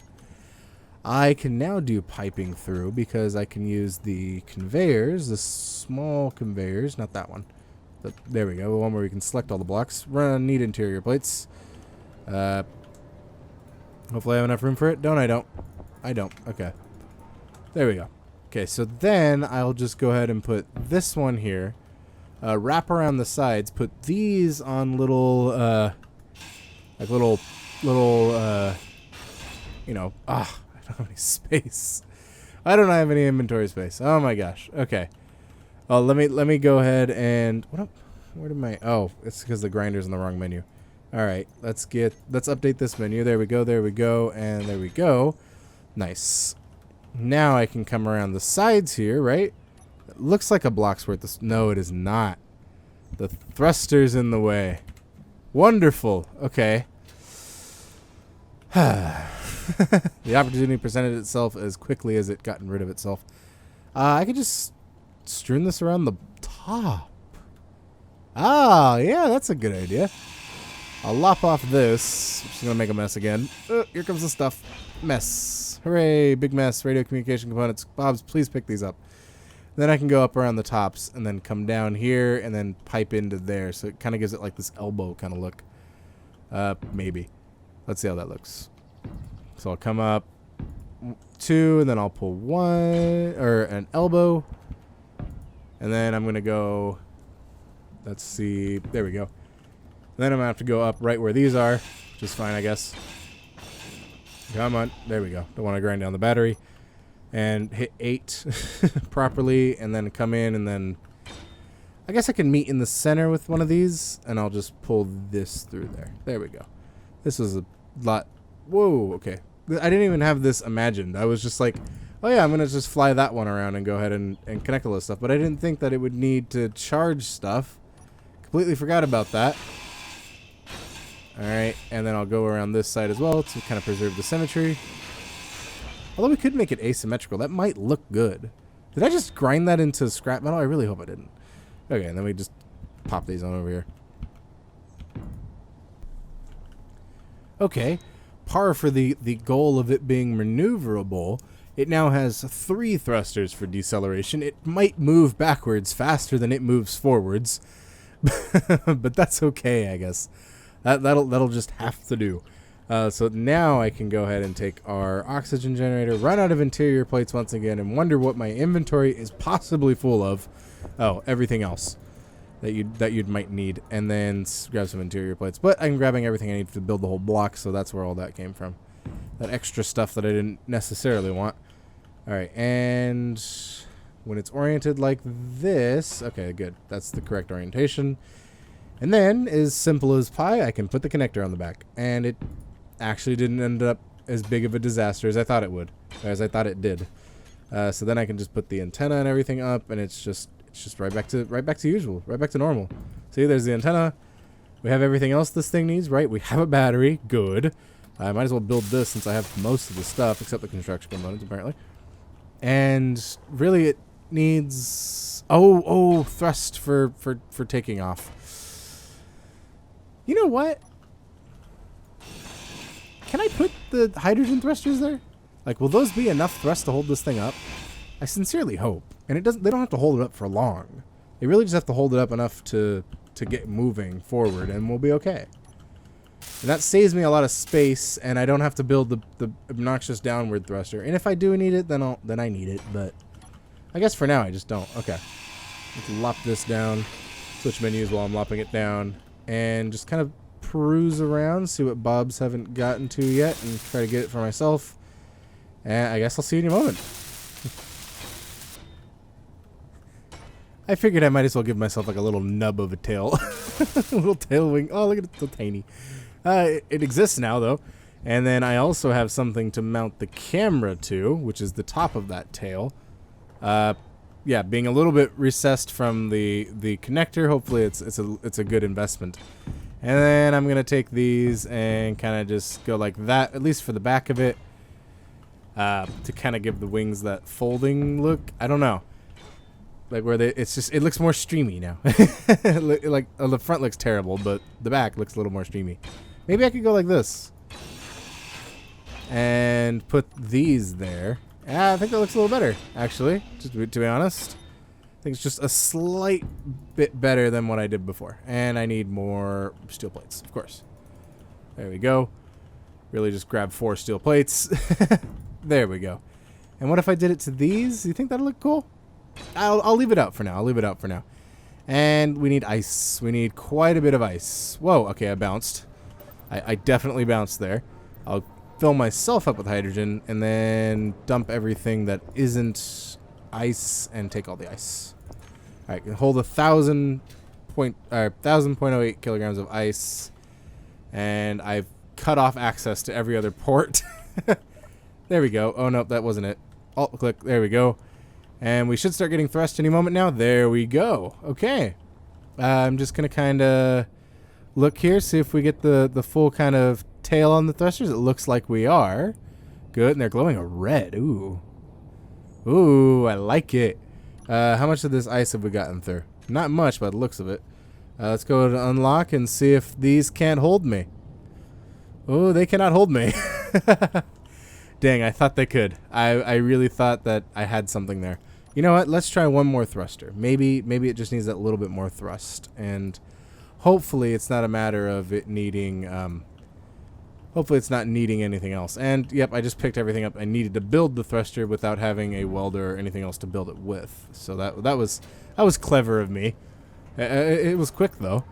I can now do piping through because I can use the conveyors, the small conveyors, not that one. But there we go, the one where we can select all the blocks. Need interior plates. Hopefully I have enough room for it. I don't. Okay. There we go. Okay, so then I'll just go ahead and put this one here. Wrap around the sides. Put these on little, I don't have any space. I don't have any inventory space. Oh my gosh. Okay. Oh, let me go ahead and where did my it's because the grinder's in the wrong menu. All right, let's update this menu. There we go, and there we go. Nice. Now I can come around the sides here, right? It looks like a block's worth. No, it is not. The thruster's in the way. Wonderful. Okay. The opportunity presented itself as quickly as it gotten rid of itself. I could just strewn this around the top. Ah, yeah, that's a good idea. I'll lop off this, which is going to make a mess again. Here comes the stuff. Mess. Hooray, big mess. Radio communication components. Bobs, please pick these up. Then I can go up around the tops and then come down here and then pipe into there. So it kind of gives it like this elbow kind of look. Maybe. Let's see how that looks. So I'll come up 2, and then I'll pull 1, or an elbow. And then I'm going to go, let's see, there we go. And then I'm going to have to go up right where these are, which is fine, I guess. Come on, there we go. Don't want to grind down the battery. And hit 8 properly, and then come in, and then I guess I can meet in the center with one of these, and I'll just pull this through there. There we go. This was a lot. Whoa, okay. I didn't even have this imagined. I was just like, oh yeah, I'm going to just fly that one around and go ahead and connect all this stuff. But I didn't think that it would need to charge stuff. Completely forgot about that. Alright, and then I'll go around this side as well to kind of preserve the symmetry. Although we could make it asymmetrical. That might look good. Did I just grind that into scrap metal? I really hope I didn't. Okay, and then we just pop these on over here. Okay. Par for the goal of it being maneuverable, it now has 3 thrusters for deceleration. It might move backwards faster than it moves forwards. But that's okay, I guess. That'll just have to do. So now I can go ahead and take our oxygen generator, run out of interior plates once again, and wonder what my inventory is possibly full of. Oh, everything else that you'd might need, and then grab some interior plates. But I'm grabbing everything I need to build the whole block, so that's where all that came from. That extra stuff that I didn't necessarily want. All right, and when it's oriented like this, okay, good. That's the correct orientation. And then, as simple as pie, I can put the connector on the back, and it actually didn't end up as big of a disaster as I thought it would, as I thought it did. So then I can just put the antenna and everything up, and it's just right back to usual, right back to normal. See, there's the antenna. We have everything else this thing needs, right? We have a battery, good. I might as well build this since I have most of the stuff except the construction components apparently. And really, it needs thrust for taking off. You know what? Can I put the hydrogen thrusters there? Like, will those be enough thrust to hold this thing up? I sincerely hope. And they don't have to hold it up for long. They really just have to hold it up enough to get moving forward, and we'll be okay. And that saves me a lot of space, and I don't have to build the obnoxious downward thruster. And if I do need it, then I need it. But I guess for now I just don't. Okay. Let's lop this down. Switch menus while I'm lopping it down, and just kind of peruse around, see what Bobs haven't gotten to yet, and try to get it for myself. And I guess I'll see you in a moment. I figured I might as well give myself like a little nub of a tail. A little tail wing. Oh, look at it, it's so tiny. It exists now, though. And then I also have something to mount the camera to, which is the top of that tail. Yeah, being a little bit recessed from the connector. Hopefully it's a good investment. And then I'm going to take these and kind of just go like that, at least for the back of it. To kind of give the wings that folding look. I don't know. Like where it looks more streamy now. Like the front looks terrible, but the back looks a little more streamy. Maybe I could go like this. And put these there. Yeah, I think that looks a little better, actually, just to be honest. I think it's just a slight bit better than what I did before. And I need more steel plates, of course. There we go. Really just grab 4 steel plates. There we go. And what if I did it to these? You think that'll look cool? I'll leave it out for now. I'll leave it out for now. And we need ice. We need quite a bit of ice. Whoa, okay, I bounced. I definitely bounced there. I'll fill myself up with hydrogen and then dump everything that isn't ice and take all the ice. Alright, can hold 1,000.08 kilograms of ice. And I've cut off access to every other port. There we go. Oh, no, that wasn't it. Alt click. There we go. And we should start getting thrust any moment now. There we go. Okay. I'm just going to kind of look here, see if we get the full kind of tail on the thrusters. It looks like we are. Good. And they're glowing a red. Ooh. Ooh, I like it. How much of this ice have we gotten through? Not much, by the looks of it. Let's go to unlock and see if these can't hold me. Oh, they cannot hold me. Dang, I thought they could. I really thought that I had something there. You know what? Let's try one more thruster. Maybe it just needs that little bit more thrust. And hopefully it's not a matter of it needing... Hopefully it's not needing anything else. And, yep, I just picked everything up I needed to build the thruster without having a welder or anything else to build it with. So that was clever of me. It was quick, though.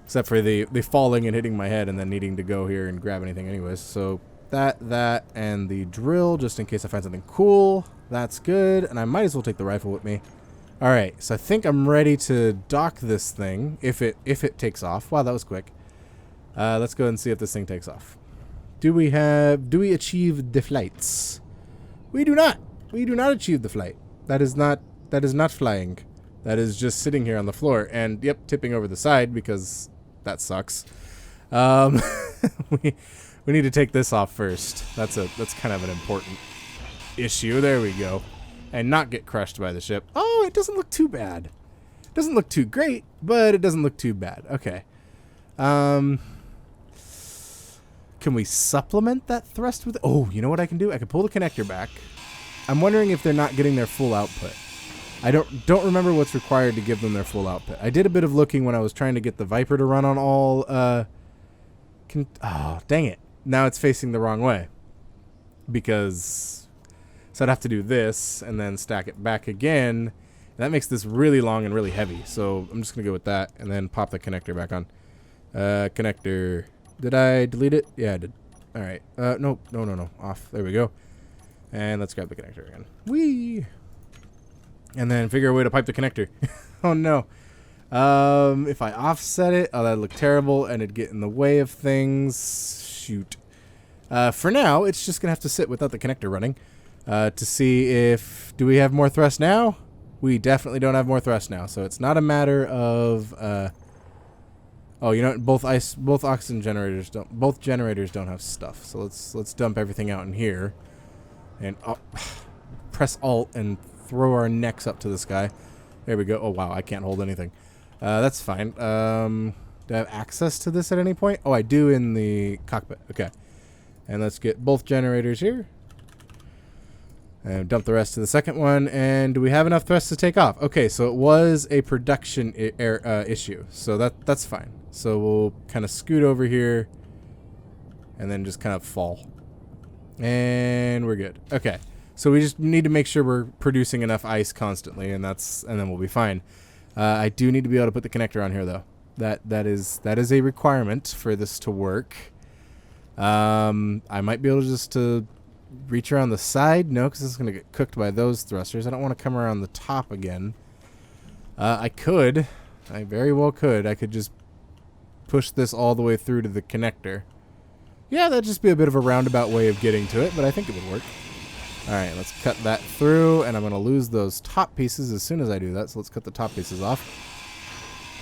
Except for the falling and hitting my head and then needing to go here and grab anything anyways. So that, and the drill, just in case I find something cool. That's good. And I might as well take the rifle with me. Alright, so I think I'm ready to dock this thing, if it takes off. Wow, that was quick. Let's go and see if this thing takes off. Do we achieve the flights? We do not. We do not achieve the flight. That is not flying. That is just sitting here on the floor and, yep, tipping over the side because that sucks. We need to take this off first. That's kind of an important issue. There we go. And not get crushed by the ship. Oh, it doesn't look too bad. It doesn't look too great, but it doesn't look too bad. Okay. Can we supplement that thrust with... Oh, you know what I can do? I can pull the connector back. I'm wondering if they're not getting their full output. I don't remember what's required to give them their full output. I did a bit of looking when I was trying to get the Viper to run on all... oh, dang it. Now it's facing the wrong way. Because... So I'd have to do this and then stack it back again. That makes this really long and really heavy. So I'm just going to go with that and then pop the connector back on. Connector... Did I delete it? Yeah, I did. All right. No. Off. There we go. And let's grab the connector again. Whee! And then figure a way to pipe the connector. Oh, no. If I offset it, oh, that'd look terrible, and it'd get in the way of things. Shoot. For now, it's just going to have to sit without the connector running to see if... Do we have more thrust now? We definitely don't have more thrust now, so it's not a matter of... Oh, you know, both oxygen generators both generators don't have stuff. So let's dump everything out in here, and press Alt and throw our necks up to the sky. There we go. Oh wow, I can't hold anything. That's fine. Do I have access to this at any point? Oh, I do in the cockpit. Okay, and let's get both generators here. And dump the rest to the second one. And do we have enough thrust to take off? Okay, so it was a production issue. So that's fine. So we'll kind of scoot over here and then just kind of fall. And we're good. Okay. So we just need to make sure we're producing enough ice constantly, and then we'll be fine. I do need to be able to put the connector on here though. That is a requirement for this to work. I might be able to reach around the side. No, because it's going to get cooked by those thrusters. I don't want to come around the top again. I very well could. I could just push this all the way through to the connector. Yeah, that'd just be a bit of a roundabout way of getting to it, but I think it would work. Alright, let's cut that through, and I'm going to lose those top pieces as soon as I do that, so let's cut the top pieces off.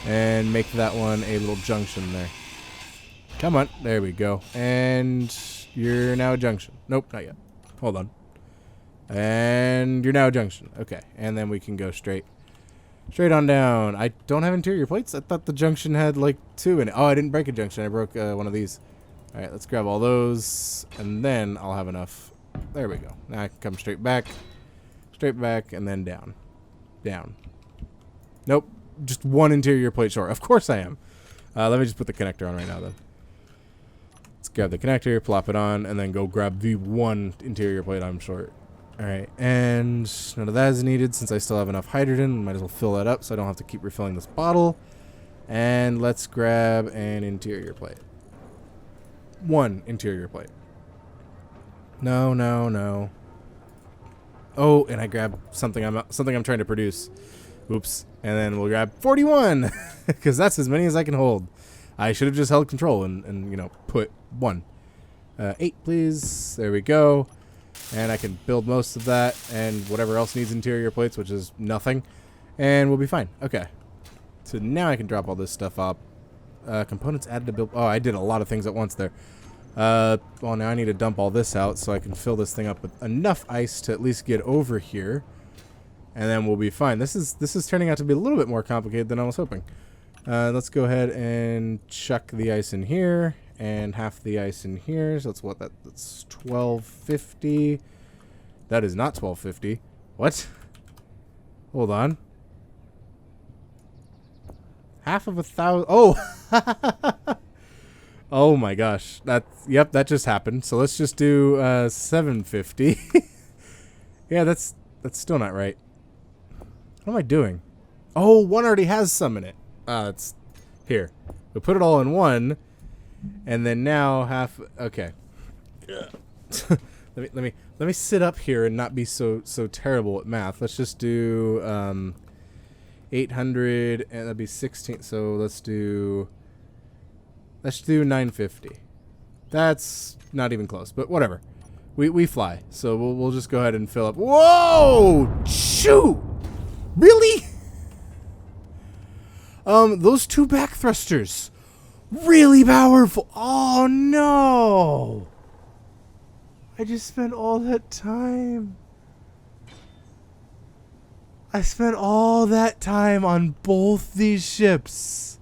And make that one a little junction there. Come on, there we go. And you're now a junction. Nope, not yet. Hold on. And you're now a junction. Okay, and then we can go straight on down. I don't have interior plates. I thought the junction had like 2 in it. Oh, I didn't break a junction. I broke one of these. All right, let's grab all those, and then I'll have enough. There we go. Now I can come straight back, and then down. Down. Nope, just one interior plate short. Of course I am. Let me just put the connector on right now then. Let's grab the connector, plop it on, and then go grab the one interior plate I'm short. Alright, and none of that is needed since I still have enough hydrogen. Might as well fill that up so I don't have to keep refilling this bottle. And let's grab an interior plate. One interior plate. No. Oh, and I grabbed something I'm trying to produce. Oops. And then we'll grab 41 because that's as many as I can hold. I should have just held control and you know, put 1. 8, please. There we go. And I can build most of that and whatever else needs interior plates, which is nothing. And we'll be fine. Okay. So now I can drop all this stuff up. Components added to build. Oh, I did a lot of things at once there. Well, now I need to dump all this out so I can fill this thing up with enough ice to at least get over here. And then we'll be fine. This is turning out to be a little bit more complicated than I was hoping. Let's go ahead and chuck the ice in here. And half the ice in here. So that's what? That's 1250. That is not 1250. What? Hold on. Half of 1,000. Oh! Oh my gosh. Yep, that just happened. So let's just do 750. Yeah, that's still not right. What am I doing? Oh, one already has some in it. It's here. We'll put it all in one, and then now half. Okay. let me sit up here and not be so terrible at math. Let's just do 800, and that'd be 16. So let's do 950. That's not even close, but whatever. We fly, so we'll just go ahead and fill up. Whoa! Shoot! Really? Those two back thrusters, really powerful. Oh no! I just spent all that time. I spent all that time on both these ships,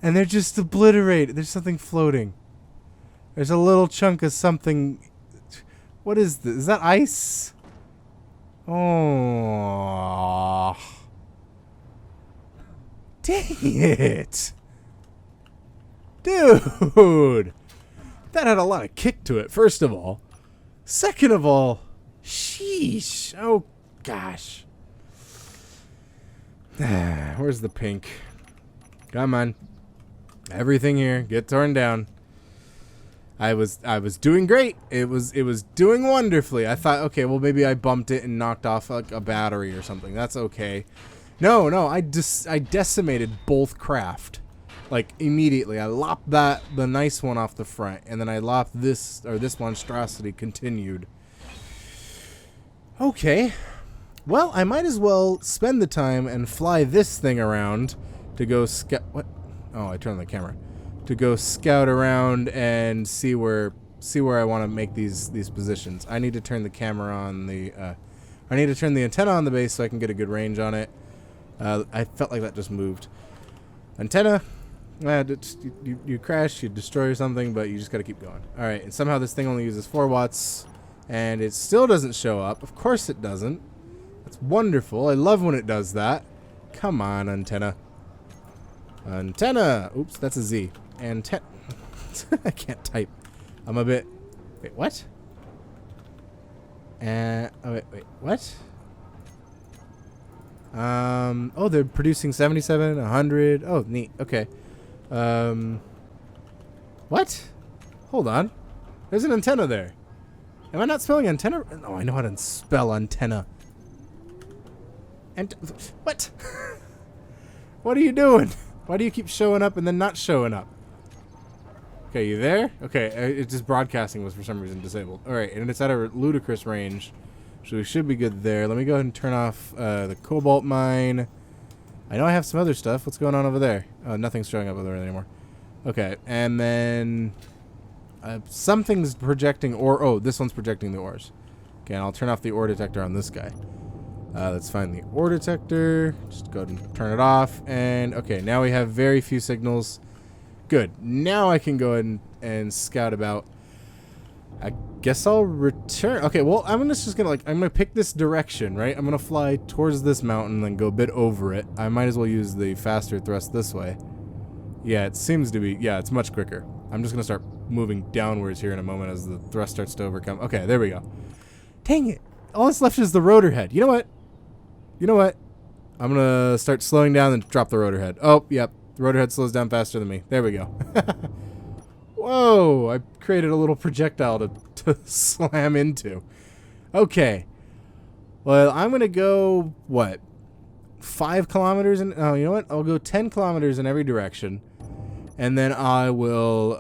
and they're just obliterated. There's something floating. There's a little chunk of something. What is this? Is that ice? Oh. Dang it. Dude. That had a lot of kick to it, first of all. Second of all, sheesh. Oh, gosh. Where's the pink? Come on. Everything here. Get torn down. I was doing great. It was doing wonderfully. I thought, okay, well maybe I bumped it and knocked off like a battery or something. That's okay. No, I decimated both craft. Like immediately. I lopped the nice one off the front, and then I lopped this monstrosity continued. Okay. Well, I might as well spend the time and fly this thing around to go scout. What? Oh, I turned on the camera. To go scout around and see where I want to make these positions. I need to turn the camera on the. I need to turn the antenna on the base so I can get a good range on it. I felt like that just moved. Antenna. You crash, you destroy something, but you just got to keep going. All right, and somehow this thing only uses 4 watts, and it still doesn't show up. Of course it doesn't. That's wonderful. I love when it does that. Come on, antenna. Antenna. Oops, that's a Z. Antenna. I can't type. I'm a bit. Wait, what? Oh, wait, what? Oh, they're producing 77, 100. Oh, neat. Okay. What? Hold on. There's an antenna there. Am I not spelling antenna? Oh, I know how to spell antenna. And what? What are you doing? Why do you keep showing up and then not showing up? Okay, you there? Okay, it's just broadcasting was for some reason disabled. All right, and it's at a ludicrous range, so we should be good there. Let me go ahead and turn off the cobalt mine. I know I have some other stuff. What's going on over there? Oh, nothing's showing up over there anymore. Okay, and then something's projecting ore. Oh, this one's projecting the ores. Okay, and I'll turn off the ore detector on this guy. Let's find the ore detector. Just go ahead and turn it off. And okay, now we have very few signals. Good. Now I can go ahead and scout about. I guess I'll return. Okay, well, I'm gonna pick this direction, right? I'm gonna fly towards this mountain, then go a bit over it. I might as well use the faster thrust this way. Yeah, it seems to be. Yeah, it's much quicker. I'm just gonna start moving downwards here in a moment as the thrust starts to overcome. Okay, there we go. Dang it! All that's left is the rotor head. You know what? I'm gonna start slowing down and drop the rotor head. Oh, yep. The rotor head slows down faster than me. There we go. Whoa! I created a little projectile to slam into. Okay. Well, I'm going to go, what? 5 kilometers in... Oh, you know what? I'll go 10 kilometers in every direction. And then I will...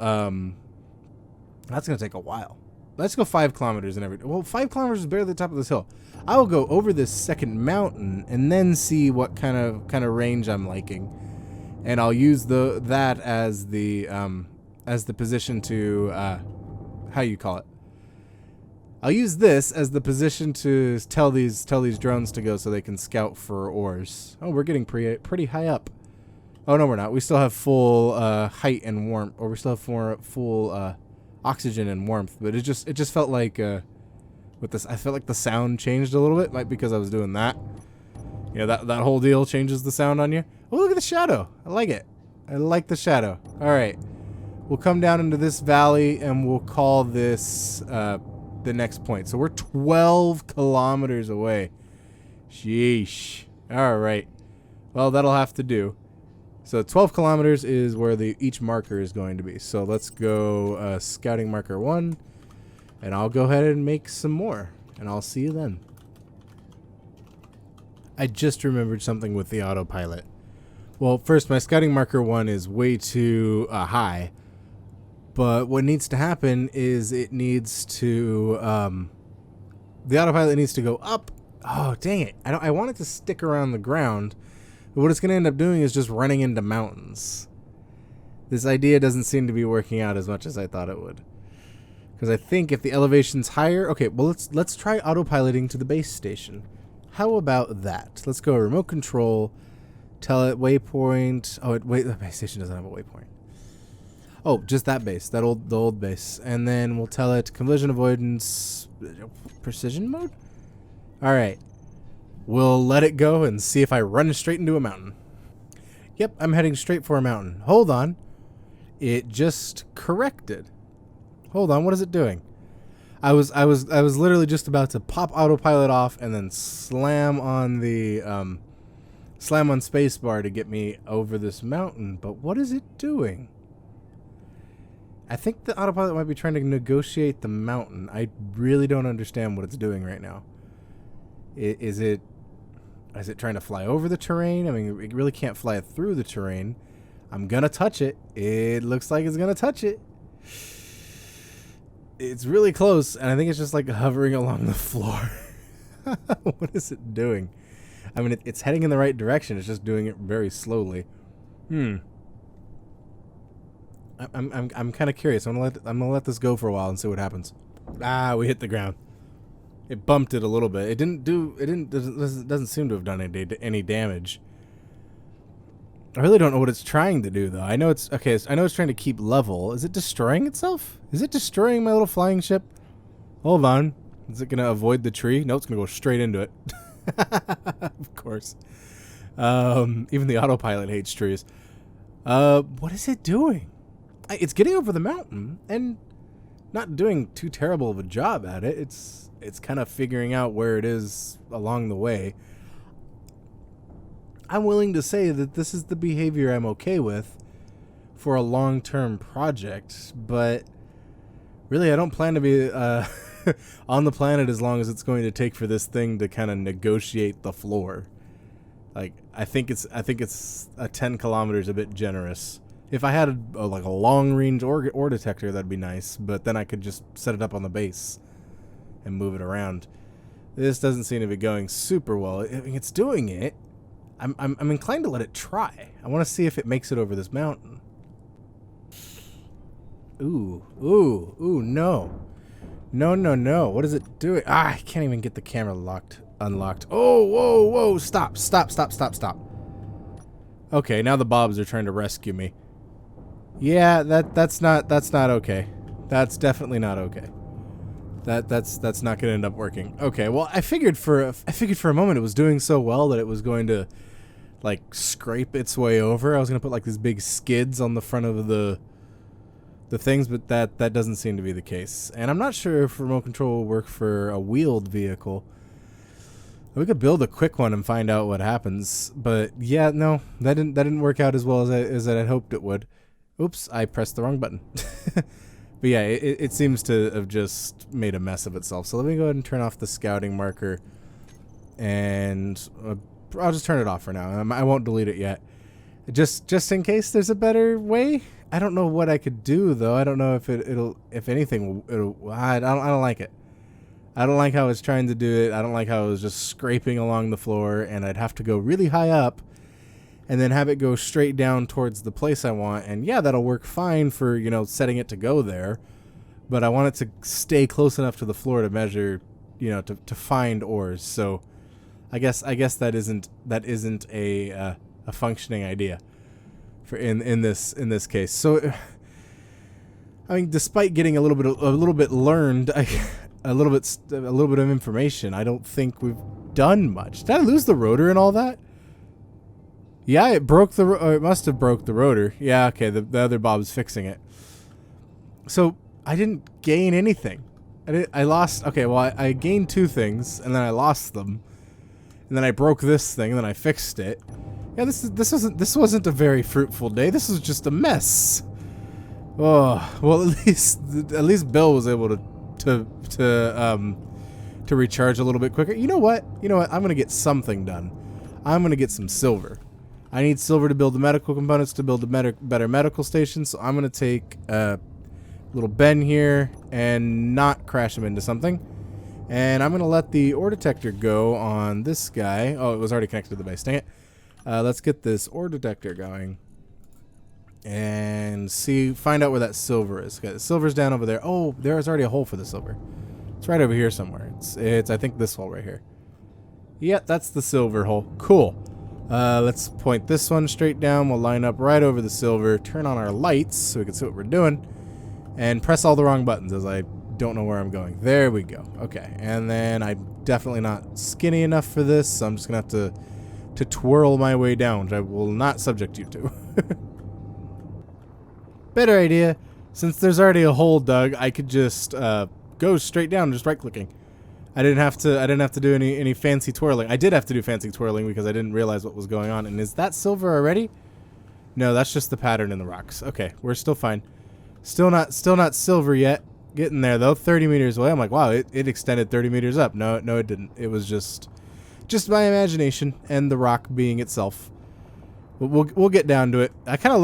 that's going to take a while. Let's go 5 kilometers in every... Well, 5 kilometers is barely the top of this hill. I will go over this second mountain and then see what kind of range I'm liking. And I'll use that as the position to how you call it. I'll use this as the position to tell these drones to go so they can scout for ores. Oh, we're getting pretty high up. Oh no, we're not. We still have full height and warmth, or we still have full oxygen and warmth. But it just felt like with this, I felt like the sound changed a little bit, might because I was doing that. You know, that whole deal changes the sound on you. Oh, look at the shadow. I like it. I like the shadow. All right. We'll come down into this valley and we'll call this the next point. So we're 12 kilometers away. Sheesh. All right. Well, that'll have to do. So 12 kilometers is where each marker is going to be. So let's go scouting marker 1. And I'll go ahead and make some more. And I'll see you then. I just remembered something with the autopilot. Well, first, my scouting marker 1 is way too high. But what needs to happen is it needs to... the autopilot needs to go up. Oh, dang it. I want it to stick around the ground. But what it's going to end up doing is just running into mountains. This idea doesn't seem to be working out as much as I thought it would. Because I think if the elevation's higher... Okay, well, let's try autopiloting to the base station. How about that? Let's go remote control, tell it waypoint. Oh, wait, the base station doesn't have a waypoint. Oh, just that base, the old base. And then we'll tell it collision avoidance, precision mode? All right. We'll let it go and see if I run straight into a mountain. Yep, I'm heading straight for a mountain. Hold on. It just corrected. Hold on, what is it doing? I was literally just about to pop autopilot off and then slam on the spacebar to get me over this mountain. But what is it doing? I think the autopilot might be trying to negotiate the mountain. I really don't understand what it's doing right now. Is it trying to fly over the terrain? I mean, it really can't fly through the terrain. I'm gonna touch it. It looks like it's gonna touch it. It's really close, and I think it's just like hovering along the floor. What is it doing? I mean, it's heading in the right direction. It's just doing it very slowly. I'm kind of curious. I'm gonna let this go for a while and see what happens. Ah, we hit the ground. It bumped it a little bit. It doesn't seem to have done any damage. I really don't know what it's trying to do, though. I know it's trying to keep level. Is it destroying itself? Is it destroying my little flying ship? Hold on. Is it gonna avoid the tree? No, it's gonna go straight into it. Of course. Even the autopilot hates trees. What is it doing? It's getting over the mountain and not doing too terrible of a job at it. It's kind of figuring out where it is along the way. I'm willing to say that this is the behavior I'm okay with for a long-term project, but really I don't plan to be on the planet as long as it's going to take for this thing to kind of negotiate the floor. Like, I think it's a 10 kilometers a bit generous. If I had a long-range ore detector, that'd be nice, but then I could just set it up on the base and move it around. This doesn't seem to be going super well. I mean, it's doing it. I'm inclined to let it try. I want to see if it makes it over this mountain. Ooh, no. No. What is it doing? I can't even get the camera unlocked. Oh, whoa. Stop. Okay, now the Bobs are trying to rescue me. Yeah, that's not okay. That's definitely not okay. That's not gonna end up working. Okay, well, I figured for a moment it was doing so well that it was going to like scrape its way over. I was gonna put like these big skids on the front of the things, but that doesn't seem to be the case. And I'm not sure if remote control will work for a wheeled vehicle. We could build a quick one and find out what happens. But yeah, no, that didn't work out as well as I had hoped it would. Oops, I pressed the wrong button. But yeah, it seems to have just made a mess of itself. So let me go ahead and turn off the scouting marker. And I'll just turn it off for now. I won't delete it yet. Just in case there's a better way. I don't know what I could do, though. I don't know if if anything, I don't like it. I don't like how it's trying to do it. I don't like how it was just scraping along the floor, and I'd have to go really high up and then have it go straight down towards the place I want. And yeah, that'll work fine for, setting it to go there. But I want it to stay close enough to the floor to measure, to find ores. So I guess that isn't a functioning idea for in this case. So I mean, despite getting a little bit learned, a little bit of information, I don't think we've done much. Did I lose the rotor and all that? Yeah, it broke it must have broke the rotor. Yeah, okay, the other Bob's fixing it. So I didn't gain anything. I lost. Okay, well, I gained 2 things, and then I lost them, and then I broke this thing, and then I fixed it. Yeah, this wasn't a very fruitful day. This was just a mess. Oh, well, at least Bill was able to recharge a little bit quicker. You know what? I'm gonna get something done. I'm gonna get some silver. I need silver to build the medical components to build a better medical station. So I'm gonna take little Ben here and not crash him into something. And I'm going to let the ore detector go on this guy. Oh, it was already connected to the base. Dang it. Let's get this ore detector going. And find out where that silver is. Okay, the silver's down over there. Oh, there's already a hole for the silver. It's right over here somewhere. It's I think this hole right here. Yeah, that's the silver hole. Cool. Let's point this one straight down. We'll line up right over the silver. Turn on our lights so we can see what we're doing. And press all the wrong buttons as I don't know where I'm going. There we go. Okay, and then I'm definitely not skinny enough for this, so I'm just gonna have to twirl my way down, which I will not subject you to. Better idea. Since there's already a hole dug, I could just go straight down, just right-clicking. I didn't have to do any fancy twirling. I did have to do fancy twirling because I didn't realize what was going on. And is that silver already? No, that's just the pattern in the rocks. Okay, we're still fine. Still not silver yet. Getting there though. 30 meters away. I'm like, wow, it extended 30 meters up. No, it didn't. It was just my imagination and the rock being itself. We'll get down to it. I kind of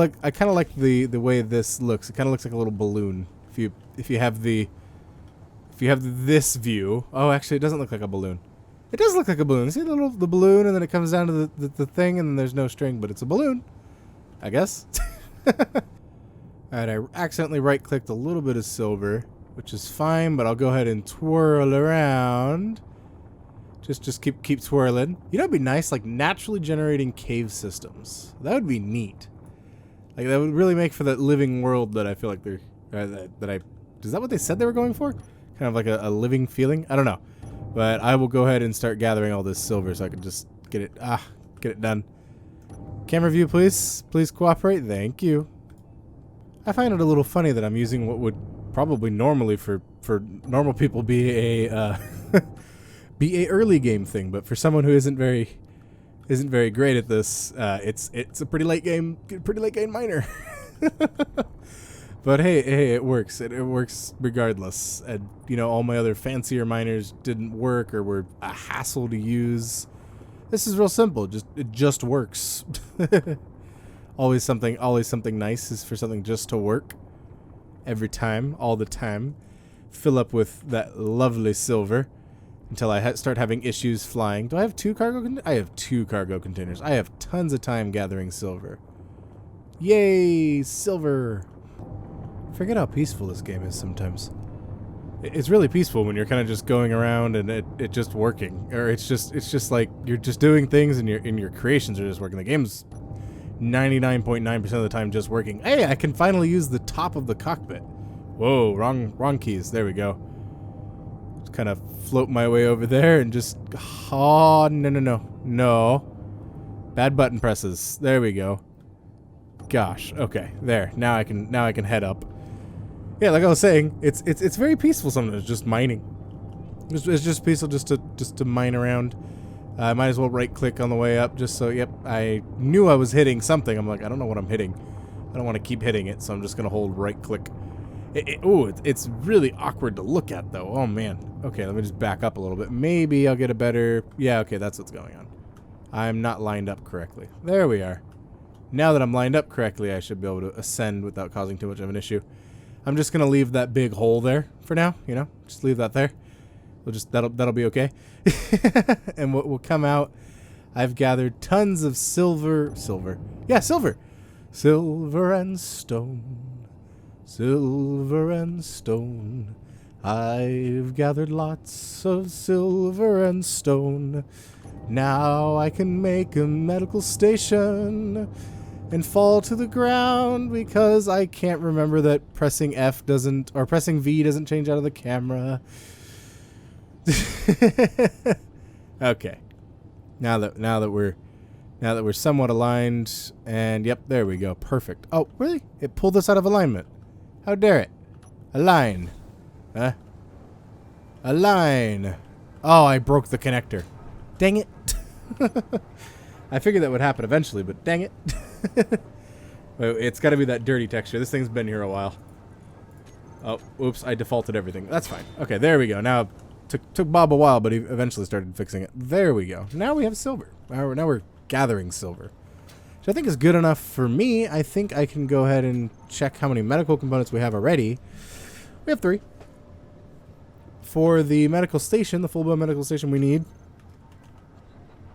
like the way this looks. It kind of looks like a little balloon. If you have this view. Oh, actually, it doesn't look like a balloon. It does look like a balloon. See the balloon, and then it comes down to the thing, and then there's no string, but it's a balloon, I guess. Alright, I accidentally right-clicked a little bit of silver, which is fine, but I'll go ahead and twirl around. Just keep twirling. You know, it'd be nice, like naturally generating cave systems. That would be neat. Like that would really make for that living world that I feel like they're is that what they said they were going for? Kind of like a living feeling. I don't know, but I will go ahead and start gathering all this silver so I can just get it done. Camera view, please cooperate. Thank you. I find it a little funny that I'm using what would probably normally for normal people be a be a early game thing, but for someone who isn't very great at this, it's a pretty late game miner. But hey, it works. It works regardless. And you know, all my other fancier miners didn't work or were a hassle to use. This is real simple. It just works. Always something nice is for something just to work. Every time, all the time. Fill up with that lovely silver until I start having issues flying. Do I have 2 cargo containers? I have 2 cargo containers. I have tons of time gathering silver. Yay, silver. Forget how peaceful this game is sometimes. It's really peaceful when you're kind of just going around and it just working, or it's just like you're just doing things and your creations are just working. The game's 99.9% of the time just working. Hey, I can finally use the top of the cockpit. Whoa, wrong keys. There we go. Just kind of float my way over there and just no. Bad button presses. There we go. Gosh. Okay. There. Now I can head up. Yeah, like I was saying, it's very peaceful sometimes just mining. It's just peaceful just to mine around. I might as well right-click on the way up just so, yep, I knew I was hitting something. I'm like, I don't know what I'm hitting. I don't want to keep hitting it, so I'm just going to hold right-click. It's really awkward to look at, though. Oh, man. Okay, let me just back up a little bit. Maybe I'll get a better... Yeah, okay, that's what's going on. I'm not lined up correctly. There we are. Now that I'm lined up correctly, I should be able to ascend without causing too much of an issue. I'm just going to leave that big hole there for now, you know? Just leave that there. That'll be okay. And what will come out, I've gathered tons of silver. Yeah, silver. Silver and stone. Silver and stone. I've gathered lots of silver and stone. Now I can make a medical station and fall to the ground because I can't remember that pressing F doesn't, or pressing V doesn't change out of the camera. Okay. Now that we're somewhat aligned, and yep, there we go. Perfect. Oh, really? It pulled us out of alignment. How dare it? Align. Huh? Align. Oh, I broke the connector. Dang it. I figured that would happen eventually, but dang it. Wait, it's got to be that dirty texture. This thing's been here a while. Oh, oops, I defaulted everything. That's fine. Okay, there we go. Now, took Bob a while, but he eventually started fixing it. There we go. Now we have silver. Now we're gathering silver. Which I think is good enough for me. I think I can go ahead and check how many medical components we have already. We have 3. For the medical station, the full-blown medical station we need.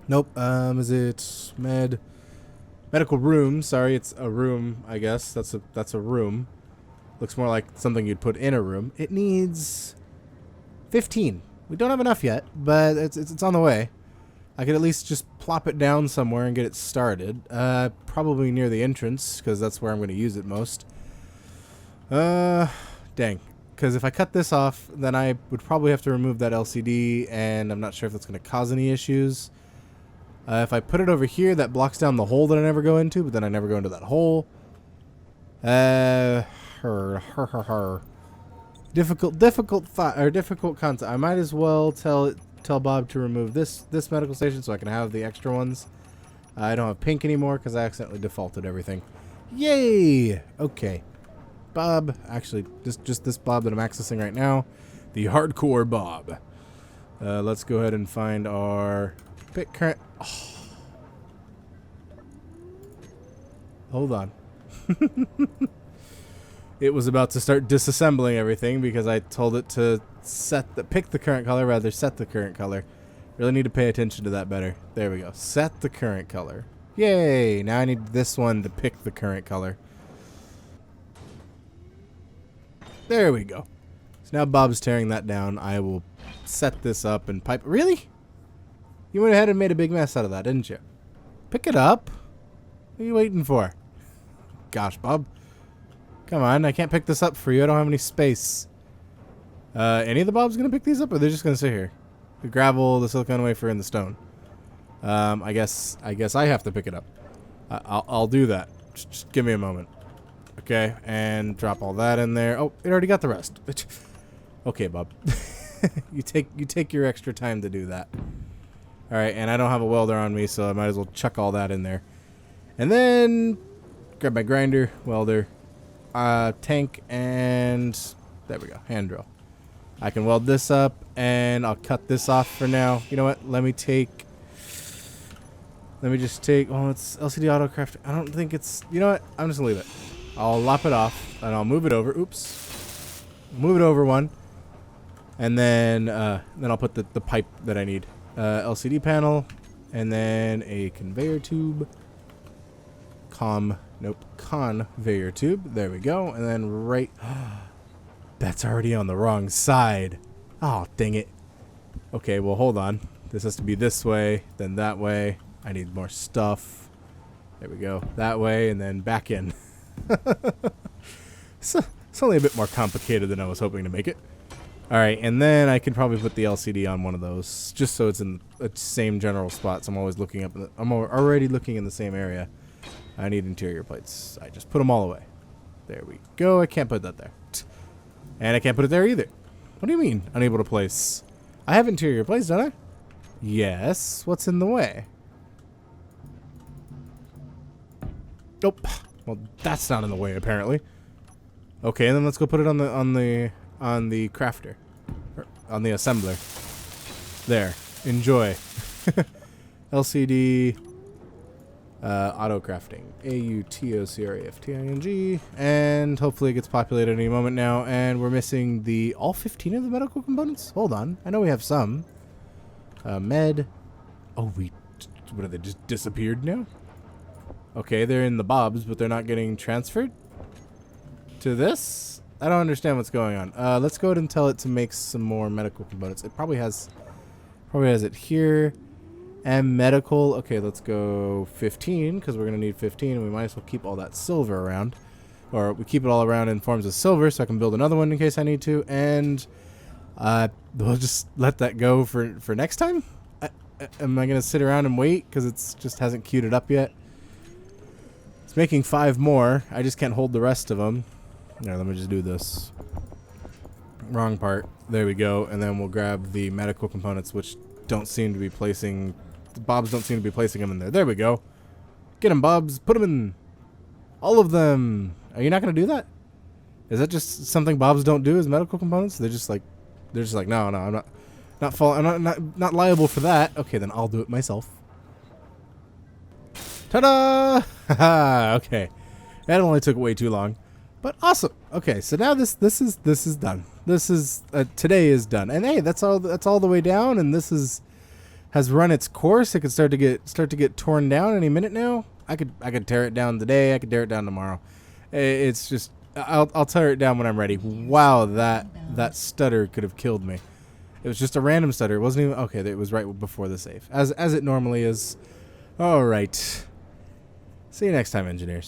Nope. Is it medical room? Sorry, it's a room, I guess. That's a room. Looks more like something you'd put in a room. It needs 15. We don't have enough yet, but it's on the way. I could at least just plop it down somewhere and get it started. Probably near the entrance, because that's where I'm going to use it most. Dang. Because if I cut this off, then I would probably have to remove that LCD, and I'm not sure if that's going to cause any issues. If I put it over here, that blocks down the hole that I never go into, but then I never go into that hole. Difficult concept. I might as well tell Bob to remove this medical station so I can have the extra ones. I don't have pink anymore because I accidentally defaulted everything. Yay! Okay. Bob, actually, just this Bob that I'm accessing right now. The hardcore Bob. Let's go ahead and find our pick current. Oh. Hold on. It was about to start disassembling everything because I told it to pick the current color, rather set the current color. Really need to pay attention to that better. There we go. Set the current color. Yay! Now I need this one to pick the current color. There we go. So now Bob's tearing that down. I will set this up and pipe. Really? You went ahead and made a big mess out of that, didn't you? Pick it up. What are you waiting for? Gosh, Bob. Come on, I can't pick this up for you. I don't have any space. Any of the Bobs gonna pick these up, or they're just gonna sit here? The gravel, the silicone wafer, and the stone. I guess I have to pick it up. I'll do that. Just give me a moment. Okay, and drop all that in there. Oh, it already got the rest. Okay, Bob. you take your extra time to do that. All right, and I don't have a welder on me, so I might as well chuck all that in there. And then grab my grinder, welder, tank, and there we go, hand drill. I can weld this up, and I'll cut this off for now. You know what? Let me just take. Oh, it's LCD AutoCraft. I don't think it's. You know what? I'm just gonna leave it. I'll lop it off, and I'll move it over. Oops. Move it over one, and then I'll put the pipe that I need. LCD panel, and then a conveyor tube. Conveyor tube. There we go. And then right. That's already on the wrong side. Oh, dang it. Okay, well, hold on. This has to be this way, then that way. I need more stuff. There we go. That way, and then back in. It's only a bit more complicated than I was hoping to make it. Alright, and then I can probably put the LCD on one of those, just so it's in the same general spots. I'm always looking up. I'm already looking in the same area. I need interior plates. I just put them all away. There we go. I can't put that there. And I can't put it there either. What do you mean, unable to place? I have interior plates, don't I? Yes. What's in the way? Nope. Well, that's not in the way, apparently. Okay, then let's go put it on the crafter. Or on the assembler. There. Enjoy. LCD auto crafting. AUTOCRAFTING. And hopefully it gets populated any moment now. And we're missing all 15 of the medical components? Hold on. I know we have some. Med. Oh, what, are they just disappeared now? Okay, they're in the Bobs, but they're not getting transferred to this? I don't understand what's going on. Let's go ahead and tell it to make some more medical components. It probably has it here. And medical. Okay, let's go 15, because we're going to need 15, and we might as well keep all that silver around. Or we keep it all around in forms of silver, so I can build another one in case I need to. And we'll just let that go for next time? Am I going to sit around and wait, because it just hasn't queued it up yet? It's making 5 more. I just can't hold the rest of them. Here, let me just do this. Wrong part. There we go. And then we'll grab the medical components, which don't seem to be placing... Bobs don't seem to be placing them in there. There we go. Get them, Bobs. Put them in. All of them. Are you not going to do that? Is that just something Bobs don't do as medical components? They're just like, no, I'm not liable for that. Okay, then I'll do it myself. Ta-da! Haha, okay. That only took way too long. But awesome. Okay, so now this is done. This is today is done. And hey, that's all the way down, and this has run its course. It could start to get torn down any minute now. I could tear it down today. I could tear it down tomorrow. It's just I'll tear it down when I'm ready. Wow, that stutter could have killed me. It was just a random stutter. It wasn't even okay. It was right before the save, as it normally is. All right. See you next time, engineers.